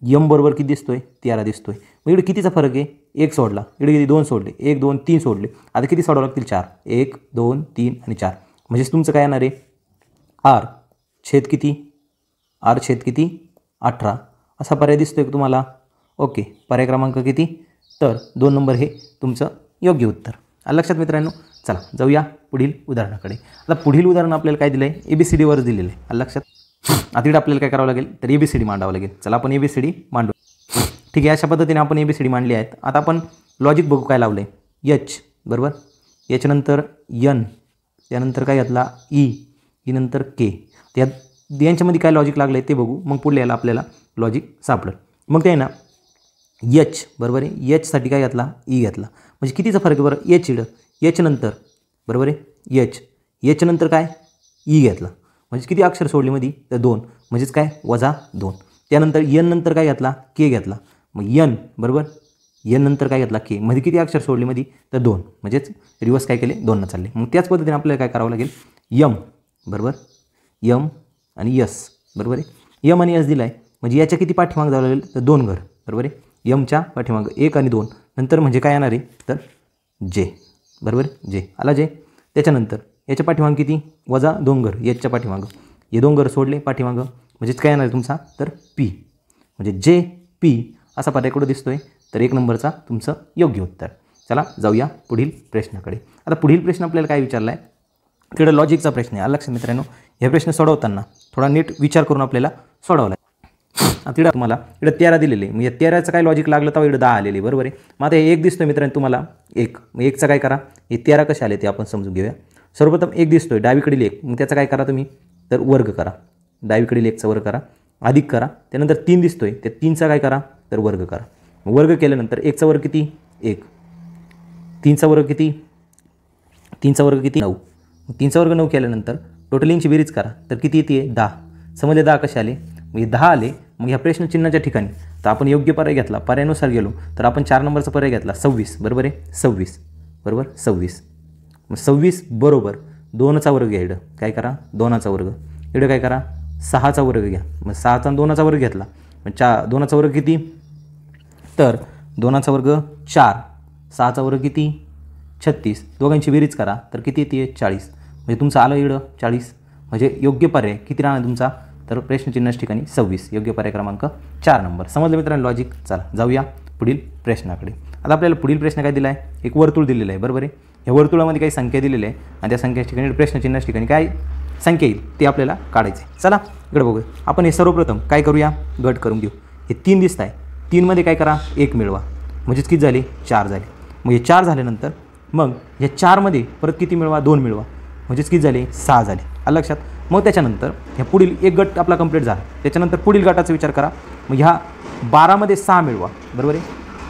M बरोबर किती दिसतोय 13 दिसतोय. मग इकडे कितीचा फरक आहे 1 सोडला. इकडे किती 2 सोडले 1 2 3 सोडले. आता किती सोडावं लागतील 4. 1 2 3 आणि 4. म्हणजेच तुमचं काय येणार आहे R छेद किती 18 असा पर्याय दिसतोय का तुम्हाला. ओके, पर्याय क्रमांक किती तर 2 नंबर हे तुमचं योग्य उत्तर. लक्षात मित्रांनो. चला जाऊया पुढील उदाहरणाकडे. आता पुढील उदाहरण आपल्याला काय दिलं आहे ABCDवर दिलेलं आहे. लक्षात. आता इकडे आपल्याला काय करावं लागेल तर ABCD मांडावं लागेल. चला आपण ABCD मांडू. ठीक आहे, अशा पद्धतीने आपण ABCD मांडली आहेत. आता आपण लॉजिक बघू काय लावलं आहे. H बरोबर, याच्यानंतर N, त्यानंतर काय घेतला E नंतर K. त्या यांच्यामध्ये काय लॉजिक लागलं आहे ते बघू. मग पुढे यायला आपल्याला लॉजिक सापडेल. मग ते आहे ना H बरोबर आहे. H साठी काय घेतला E घेतला. म्हणजे कितीचा फरक आहे बरं H इकडं H नंतर बरोबर आहे H नंतर काय E घेतला. म्हणजे किती अक्षर सोडली मध्ये तर 2. म्हणजेच काय वजा 2. त्यानंतर N नंतर काय घेतला K घेतला. मग N बरोबर N नंतर काय घेतला K. मध्ये किती अक्षर सोडली मध्ये तर 2. म्हणजेच रिवर्स काय केले 2 चालले. मग त्याच पद्धतीने आपल्याला काय करावं लागेल M बरोबर M आणि S बरोबर आहे. M आणि S दिला आहे म्हणजे याच्या किती पाठीमागं जावं लागेल तर 2 घर बरोबर आहे. Mच्या पाठीमागं 1 आणि 2 नंतर म्हणजे काय येणार आहे तर J बरोबर J आला J. त्याच्यानंतर याच्या पाठीमागं किती वजा 2 घर याच्या पाठीमागं हे 2 घर सोडले पाठीमागं म्हणजेच काय येणार आहे तुमचा तर P. म्हणजे JP असा पर्याय कुठं दिसतोय तर 1 नंबरचा तुमचं योग्य उत्तर. चला जाऊया पुढील प्रश्नाकडे. आता पुढील प्रश्न आपल्याला काय विचारला आहे तिकडे लॉजिकचा प्रश्न आहे. लक्षात मित्रांनो. हे प्रश्न सोडवताना थोडा नीट विचार करून आपल्याला सोडवला आहे. तिकडं तुम्हाला इकडं 13 दिलेले आहे. म्हणजे 13चं काय लॉजिक लागलं तर इकडं 10 आलेले बरोबर आहे. मग आता हे 1 दिसतोय मित्रांनो तुम्हाला 1. मग 1चा काय करा हे 13 कसे आले ते आपण समजून घेऊया. सर्वप्रथम 1 दिसतोय डावीकडील 1 मग त्याचा काय करा तुम्ही तर वर्ग करा. डावीकडील 1चा वर्ग करा अधिक करा. त्यानंतर 3 दिसतोय त्या 3चा काय करा तर वर्ग करा. मग वर्ग केल्यानंतर 1चा वर्ग किती 1, 3चा वर्ग किती 9. मग 3चा वर्ग 9 केल्यानंतर टोटल यांची बेरीज करा तर किती येते 10. समजले 10 कसे आले मग 10 आले. मग ह्या प्रश्न चिन्हाच्या ठिकाणी तर आपण योग्य पर्याय घेतला. पर्यायानुसार गेलो तर आपण 4 नंबरचा पर्याय घेतला 26 बरोबर आहे. 26 बरोबर 26. मग 26 बरोबर 2चा वर्ग घ्या. इकडं काय करा 2चा वर्ग. इकडं काय करा 6चा वर्ग घ्या. मग 6चा 2चा वर्ग घेतला मग 2चा वर्ग किती तर 2चा वर्ग 4, 6चा वर्ग किती 36. दोघांची बेरीज करा तर किती येते 40. म्हणजे तुमचं आलं इकडं 40. म्हणजे योग्य पर्याय किती राहणार तुमचा तर प्रश्नचिन्हाच्या ठिकाणी 26 योग्य पर्याय क्रमांक 4 नंबर. समजलं मित्रांनो लॉजिक. चला जाऊया पुढील प्रश्नाकडे. आता आपल्याला पुढील प्रश्न काय दिला आहे एक वर्तुळ दिलेलं आहे बरोबर आहे. या वर्तुळामध्ये काही संख्या दिलेल्या आहे आणि त्या संख्येच्या ठिकाणी प्रश्नचिन्हाच्या ठिकाणी काय संख्या येईल ते आपल्याला काढायचं आहे. चला इकडे बघूया. आपण हे सर्वप्रथम काय करूया गट करून घेऊ. हे 3 दिसत आहे 3मध्ये काय करा 1 मिळवा म्हणजेच किती झाले 4 झाले. मग हे 4 झाल्यानंतर मग या 4मध्ये परत किती मिळवा 2 मिळवा म्हणजेच किती झाले 6 झाले. आलं लक्षात. मग त्याच्यानंतर ह्या पुढील एक गट आपला कंप्लीट झाला. त्याच्यानंतर पुढील गटाचा विचार करा. मग ह्या 12मध्ये 6 मिळवा बरोबर आहे.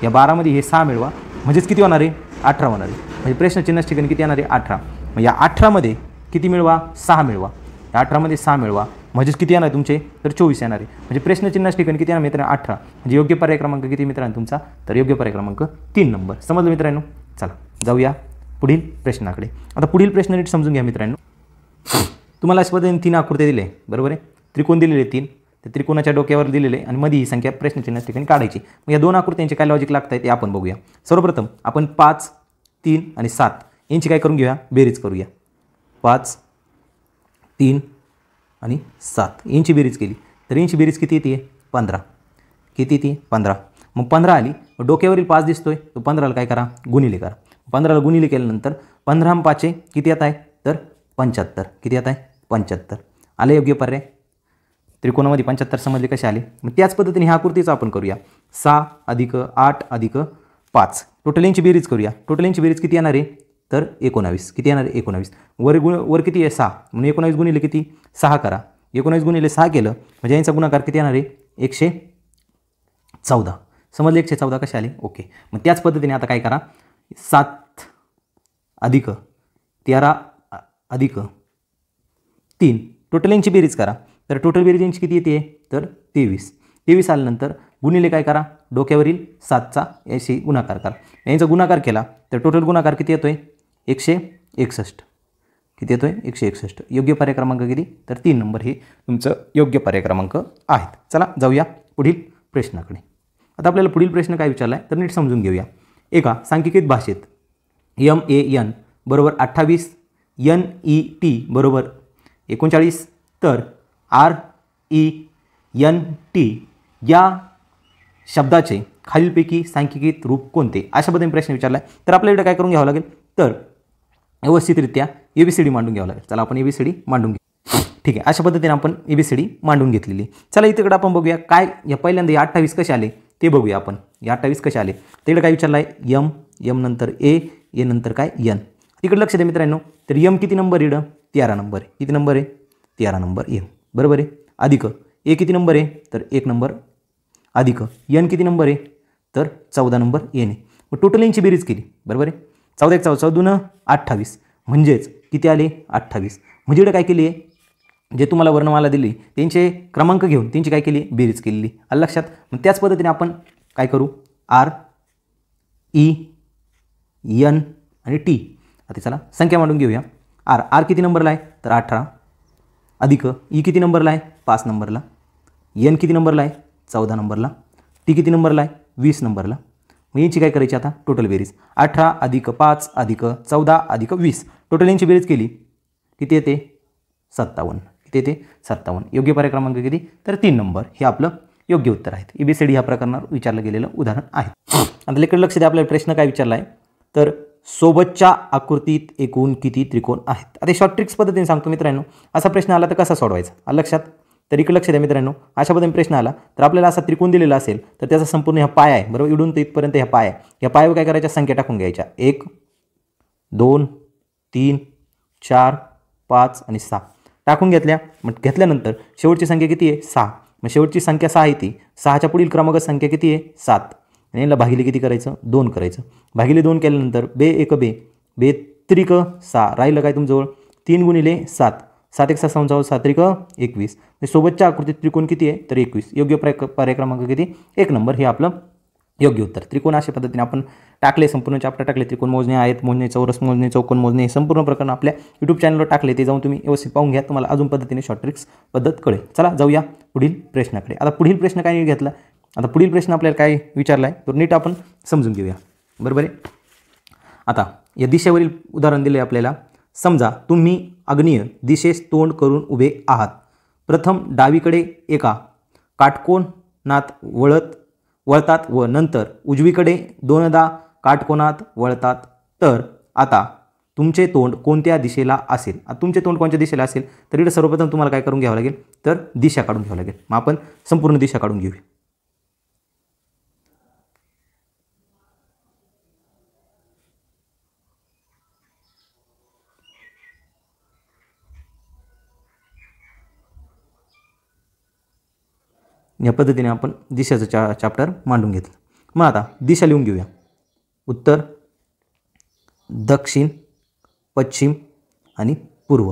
या 12मध्ये हे 6 मिळवा म्हणजेच किती होणार आहे 18 होणार आहे. म्हणजे प्रश्नचिन्हाच्या ठिकाणी किती येणार आहे 18. मग या 18मध्ये किती मिळवा 6 मिळवा. या 18मध्ये 6 मिळवा म्हणजेच किती येणार तुमचे तर 24 येणार आहे. म्हणजे प्रश्नचिन्हाच्या ठिकाणी किती येणार मित्रांनो 18. म्हणजे योग्य पर्याय क्रमांक किती मित्रांनो तुमचा तर योग्य पर्याय क्रमांक 3 नंबर. समजलं मित्रांनो. चला जाऊया पुढील प्रश्नाकडे. आता पुढील प्रश्न नीट समजून घ्या मित्रांनो. तुम्हाला अशा पद्धतीने 3 आकृत्या दिले बरोबर आहे. त्रिकोण दिलेले 3 त्या त्रिकोणाच्या डोक्यावर दिलेले आणि मध्ये ही संख्या प्रश्नचिन्हाच्या ठिकाणी काढायची. मग या 2 आकृत्यांचे काय लॉजिक लागत आहे ते आपण बघूया. सर्वप्रथम आपण 5, 3 आणि 7 यांची काय करून घेऊया बेरीज करूया. 5, 3 आणि 7 यांची बेरीज केली तर यांची बेरीज किती येते 15. किती येते 15. मग 15 आली. डोक्यावरील 5 दिसतोय तो 15ला काय करा गुणिले करा. 15ला गुणिले केल्यानंतर 15 आणि 5 किती येत आहे तर 75. किती येत आहे 75. आले योग्य पर्याय. त्रिकोणामध्ये 75 समजले कसे आले. मग त्याच पद्धतीने ह्या आकृतीचा आपण करूया. 6 + 8 + 5 टोटल यांची बेरीज करूया. टोटल यांची बेरीज किती येणार आहे तर 19. किती येणार आहे 19. वर किती आहे 6 म्हणून 19 गुणिले किती 6 करा. 19 गुणिले 6 केलं म्हणजे यांचा गुणाकार किती येणार आहे 114. समजले 114 कसे आले. ओके. मग त्याच पद्धतीने आता काय करा 7 + 13 + 3 टोटल यांची बेरीज करा. तर टोटल बेरीज यांची किती येते तर 23. 23 आल्यानंतर गुणिले काय करा डोक्यावरील 7चा याशी गुणाकार करा. यांचा गुणाकार केला तर टोटल गुणाकार किती येतोय 161. किती येतोय 161. योग्य पर्याय क्रमांक किती तर 3 नंबर हे तुमचं योग्य पर्याय क्रमांक आहेत. चला जाऊया पुढील प्रश्नाकडे. आता आपल्याला पुढील प्रश्न काय विचारला आहे तर नीट समजून घेऊया. एका सांख्यिकीय भाषेत MAN बरोबर 28 NET बरोबर 39 तर RENT या शब्दाचे खालीलपैकी सांख्यिकीय रूप कोणते अशा पद्धतीने प्रश्न विचारला आहे. तर आपल्याकडे काय करून घ्यावं लागेल तर व्यवस्थितरित्या ABCD मांडून घ्यावं लागेल. चला आपण ABCD मांडून घेऊ. ठीक आहे. अशा पद्धतीने आपण ABCD मांडून घेतलेली. चला इकडे आपण बघूया काय या पहिल्यांदा या 28 कसे आले ते बघूया आपण. या 28 कसे आले तिकडे काय विचारलं आहे M नंतर A नंतर काय N. तिकडे लक्ष द्या मित्रांनो. तर M किती नंबर इकडं 13 नंबर आहे. किती नंबर आहे 13 नंबर M बरोबर आहे. अधिक A किती नंबर आहे तर 1 नंबर अधिक N किती नंबर आहे तर 14 नंबर N आहे. मग टोटल यांची बेरीज केली बरोबर आहे. 14 × 14 = 28 म्हणजेच किती आले 28. म्हणजे इकडे काय केली आहे जे तुम्हाला वर्णमाला दिली त्यांचे क्रमांक घेऊन त्यांची काय केली बेरीज केलेली आलं लक्षात. मग त्याच पद्धतीने आपण काय करू REN आणि T. आता चला संख्या मांडून घेऊया. R किती नंबरला आहे तर 18 अधिक E किती नंबरला आहे 5 नंबरला. N किती नंबरला आहे 14 नंबरला. T किती नंबरला आहे 20 नंबरला. मग यांची काय करायची आता टोटल बेरीज 18 + 5 + 14 + 20 टोटल यांची बेरीज केली किती येते 57. किती येते 57. योग्य पर्याय क्रमांक किती तर 3 नंबर हे आपलं योग्य उत्तर आहे. ABCD ह्या प्रकरणावर विचारलं गेलेलं उदाहरण आहे. आता इकडे लक्ष द्या आपल्याला प्रश्न काय विचारला आहे तर सोबतच्या आकृतीत एकूण किती त्रिकोण आहेत. आता शॉर्ट ट्रिक्स पद्धतीने सांगतो मित्रांनो. असा प्रश्न आला तर कसा सोडवायचा आलं लक्षात. तर इकडे लक्ष द्या मित्रांनो. अशा पद्धतीने प्रश्न आला तर आपल्याला असा त्रिकोण दिलेला असेल तर त्याचा संपूर्ण ह्या पाय आहे बरोबर. इडून तर इथपर्यंत ह्या पाय आहे. ह्या पायावर काय करायच्या संख्या टाकून घ्यायच्या 1 2 3 4 5 आणि 6 टाकून घेतल्या. मग घेतल्यानंतर शेवटची संख्या किती आहे 6. मग शेवटची संख्या 6 आहे ती 6च्या पुढील क्रमांक संख्या किती आहे 7 आणि याला भागिले किती करायचं 2 करायचं. भागिले 2 केल्यानंतर बे 1 बे बे त्रिक 6 राहिलं काय तुमच्याजवळ 3 गुणिले 7 7 1 6 7 त्रिक 21. सोबतच्या आकृतीत त्रिकोण किती आहे तर 21. योग्य पर्याय क्रमांक किती 1 नंबर हे आपलं योग्य उत्तर. त्रिकोण अशा पद्धतीने आपण टाकले संपूर्ण चॅप्टर टाकले. त्रिकोण मोजणे आहेत मोजणे चौरस मोजणे चौकोन मोजणे हे संपूर्ण प्रकरण आपल्या YouTube चॅनलवर टाकले. ते जाऊन तुम्ही व्यवस्थित पाहून घ्या. तुम्हाला अजून पद्धतीने शॉर्ट ट्रिक्स पद्धत कळेल. चला जाऊया पुढील प्रश्नाकडे. आता पुढील प्रश्न काय घेतला आता पुढील प्रश्न आपल्याला काय विचारला आहे तर नीट आपण समजून घेऊया बरोबर आहे. आता या दिशेवरील उदाहरण दिले आपल्याला. समजा तुम्ही आग्नेय दिशेस तोंड करून उभे आहात. प्रथम डावीकडे एका काटकोनात वळतात व नंतर उजवीकडे दोनदा काटकोनात वळतात. तर आता तुमचे तोंड कोणत्या दिशेला असेल. आता तुमचे तोंड कोणत्या दिशेला असेल तर इकडे सर्वप्रथम तुम्हाला काय करून घ्यावं लागेल तर दिशा काढून घ्यावं लागेल. मग आपण संपूर्ण दिशा काढून घेऊया. या पद्धतीने आपण दिशेचं चॅप्टर मांडून घेतलं. मग आता दिशा लिहून घेऊया. उत्तर दक्षिण पश्चिम आणि पूर्व.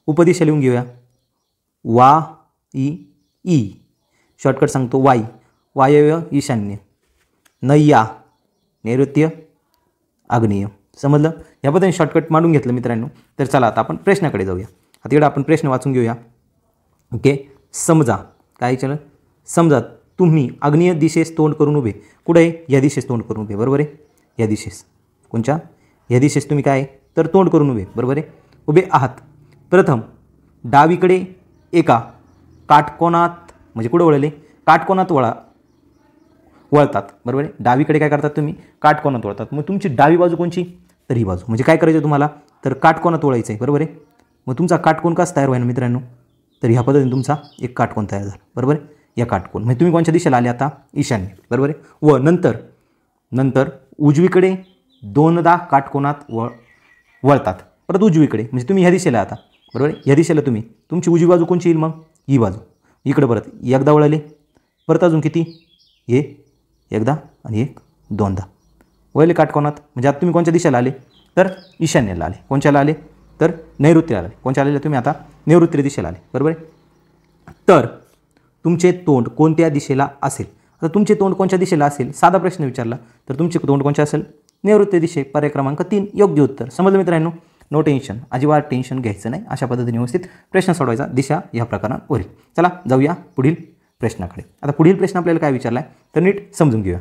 उपदिशा लिहून घेऊया वाई शॉर्टकट सांगतो वायव्य ईशान्य नैया नैऋत्य आग्नेय. समजलं. या पद्धतीने शॉर्टकट मांडून घेतलं मित्रांनो. तर चला आता आपण प्रश्नाकडे जाऊया. आता इकडे आपण प्रश्न वाचून घेऊया. ओके. समजा काय विचारलं समजा तुम्ही आग्नेय दिशेस तोंड करून उभे कुठे आहे या दिशेस तोंड करून उभे बरोबर आहे. या दिशेस कोणच्या या दिशेस तुम्ही काय तर तोंड करून उभे बरोबर आहे उभे आहात. प्रथम डावीकडे एका काटकोनात म्हणजे कुठे वळले काटकोनात वळतात बरोबर आहे. डावीकडे काय करतात तुम्ही काटकोनात वळतात. मग तुमची डावी बाजू कोणची तर ही बाजू. म्हणजे काय करायचं तुम्हाला, तर काटकोनात वळायचं आहे, बरोबर आहे. मग तुमचा काटकोन कसा तयार व्हायला मित्रांनो, तर ह्या पद्धतीने तुमचा एक काटकोन तयार झाला, बरोबर आहे. या काटकोन म्हणजे तुम्ही कोणत्या दिशेला आले आता, ईशान्य, बरोबर आहे. व नंतर उजवीकडे दोनदा काटकोनात वळतात, परत उजवीकडे म्हणजे तुम्ही ह्या दिशेला आता, बरोबर आहे. ह्या दिशेला तुमची उजवी बाजू कोणची येईल, मग ही बाजू. इकडे परत एकदा वळले, परत अजून किती, हे एकदा आणि एक दोनदा वळले काटकोनात. म्हणजे आता तुम्ही कोणत्या दिशेला आले, तर ईशान्येला आले. कोणत्याला आले, तर नैऋत्यला आले. कोणत्या आलेले तुम्ही आता, नैऋत्य दिशेला आले, बरोबर आहे. तर तुमचे तोंड कोणत्या दिशेला असेल, आता तुमचे तोंड कोणत्या दिशेला असेल, साधा प्रश्न विचारला तर तुमचे तोंड कोणत्या असेल, नैऋत्य दिशे. पर्याय क्रमांक 3 योग्य उत्तर. समजलं मित्रांनो. नो टेन्शन, अजिबात टेन्शन घ्यायचं नाही. अशा पद्धतीने व्यवस्थित प्रश्न सोडवायचा. दिशा या प्रकारात होईल. चला जाऊया पुढील प्रश्नाकडे. आता पुढील प्रश्न आपल्याला काय विचारला आहे तर नीट समजून घेऊया.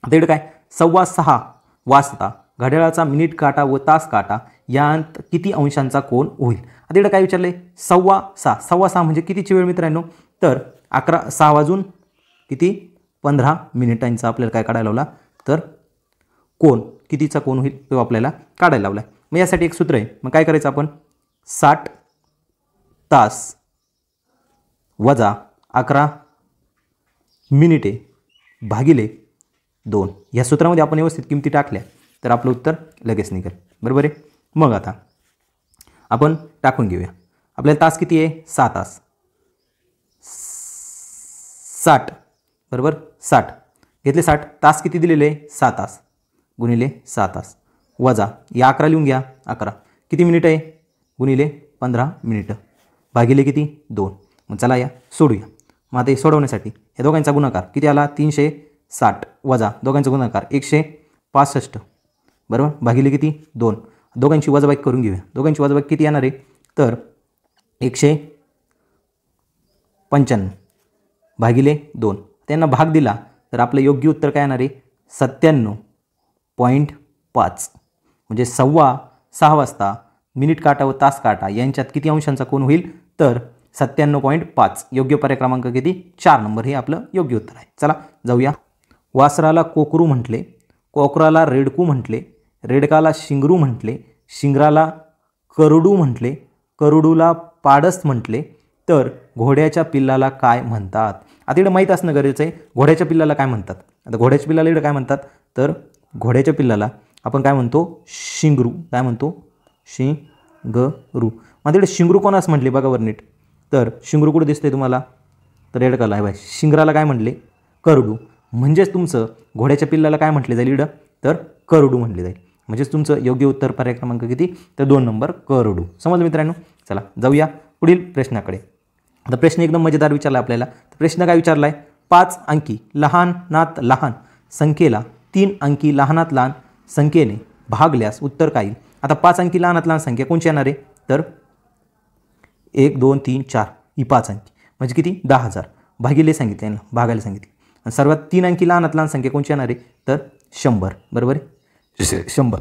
आता इकडे काय, 6:15 वाजता घड्याळाचा मिनिट काटा व तास काटा यांत किती अंशांचा कोन होईल. आता इकडे काय विचारलं आहे, 6:15 म्हणजे कितीची वेळ मित्रांनो, तर 6 वाजून किती 15 मिनिटांचा आपल्याला काय काढायला लावला, तर कोन कितीचा कोन होईल तो आपल्याला काढायला लावला. मग यासाठी एक सूत्र आहे. मग काय करायचं आपण, 60 तास वजा 11 मिनिटे भागिले 2. या सूत्रामध्ये आपण व्यवस्थित किमती टाकल्या तर आपलं उत्तर लगेच निघेल, बरोबर आहे. मग आता आपण टाकून घेऊया. आपल्याला तास किती आहे, 6 तास. 60 बरोबर, 60 घेतले. 60 तास किती दिलेले, 6 तास गुणिले 6 तास वजा या 11 लिहून घ्या. 11 किती मिनिट आहे, गुणिले 15 मिनिटं भागिले किती 2. मग चला या सोडूया. मग आता हे सोडवण्यासाठी या दोघांचा गुणाकार किती आला, 360 वजा दोघांचा गुणाकार 165 बरोबर, भागिले किती 2. दोघांची वजाबाकी करून घेऊया. दोघांची वजाबाकी किती येणार आहे, तर 195 भागिले 2. त्यांना भाग दिला तर आपलं योग्य उत्तर काय येणार आहे, 97.5. म्हणजे 6:15 वाजता मिनिट काटा व तास काटा यांच्यात किती अंशांचा कोन होईल, तर 97.5. योग्य पर्याय क्रमांक किती, 4 नंबर हे आपलं योग्य उत्तर आहे. चला जाऊया. वासराला कोकरू म्हटले, कोकराला रेडकू म्हटले, रेडकाला शिंगरू म्हटले, शिंगराला करडू म्हटले, करडूला पाडस म्हटले, तर घोड्याच्या पिल्लाला काय म्हणतात. आता इकडे माहीत असणं गरजेचं आहे, घोड्याच्या पिल्लाला काय म्हणतात. आता घोड्याच्या पिल्लाला इकडे काय म्हणतात, तर घोड्याच्या पिल्लाला आपण काय म्हणतो, शिंगरू. काय म्हणतो, शिंगरू. मग इकडे शिंगरू कोणास म्हटले बघा वर नीट, तर शिंगरू कुठे दिसतंय तुम्हाला, तर रेडकाला आहे बाय. शिंगराला काय म्हटले, करडू. म्हणजेच तुमचं घोड्याच्या पिल्लाला काय म्हटले जाईल इकडं, तर करडू म्हटले जाईल. म्हणजेच तुमचं योग्य उत्तर पर्याय क्रमांक किती, तर 2 नंबर करडू. समजलं मित्रांनो. चला जाऊया पुढील प्रश्नाकडे. आता प्रश्न एकदम मजेदार विचारला आपल्याला. प्रश्न काय विचारला आहे, 5 अंकी लहानात लहान संख्येला 3 अंकी लहानात लहान संख्येने भागल्यास उत्तर काय येईल. आता 5 अंकी लहानात लहान संख्या कोणची येणार आहे, तर 1 2 3 4 ही 5 अंकी म्हणजे किती 10,000 भागिले सांगितले ना, भागायला सांगितले. आणि सर्वात 3 अंकी लहानात लहान संख्या कोणची येणार आहे, तर 100 बरोबर आहे. 100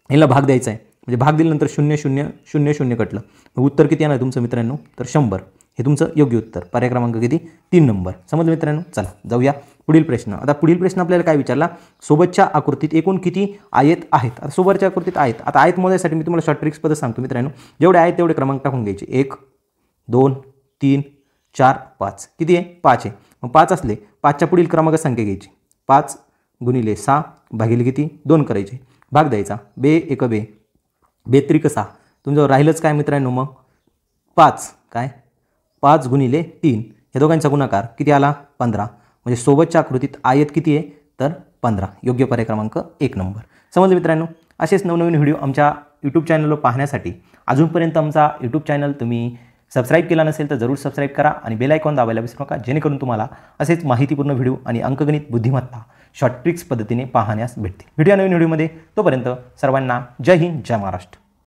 याला भाग द्यायचा आहे, म्हणजे भाग दिल्यानंतर 0 0 0 0 कटलं. उत्तर किती येणार तुमचं मित्रांनो, तर 100 हे तुमचं योग्य उत्तर. पर्याय क्रमांक किती, 3 नंबर. समजलं मित्रांनो. चला जाऊया पुढील प्रश्न. आता पुढील प्रश्न आपल्याला काय विचारला, सोबतच्या आकृतीत एकूण किती आयत आहेत. आता सोबतच्या आकृतीत आहेत. आता आयत मोजायसाठी मी तुम्हाला शॉर्ट ट्रिक्स पद्धत सांगतो मित्रांनो. जेवढे आहेत तेवढे क्रमांक टाकून घ्यायचे. 1 2 3 4 5 किती आहे, 5 आहे. मग 5 असले 5च्या पुढील क्रमांक संख्या घ्यायची. 5 गुणिले 6 भागिले किती 2 करायचे, भाग द्यायचा. बे एक बे, बेत्रिक 6. तुमच्यावर राहिलंच काय मित्रांनो, मग 5 काय 5 गुणिले 3 या दोघांचा गुणाकार किती आला, 15. म्हणजे सोबतच्या आकृतीत आयत किती आहे, तर 15. योग्य पर्याय क्रमांक 1 नंबर. समजलं मित्रांनो. असेच नवनवीन व्हिडिओ आमच्या यूट्यूब चॅनलवर पाहण्यासाठी अजूनपर्यंत आमचा यूट्यूब चॅनल तुम्ही सबस्क्राईब केला नसेल तर जरूर सबस्क्राईब करा आणि बेल आयकॉन दाबायला विसरू नका, जेणेकरून तुम्हाला असेच माहितीपूर्ण व्हिडिओ आणि अंकगणित बुद्धिमत्ता शॉर्ट ट्रिक्स पद्धतीने पाहण्यास भेटतील. भेटूया नवीन व्हिडिओमध्ये. तोपर्यंत सर्वांना जय हिंद, जय महाराष्ट्र.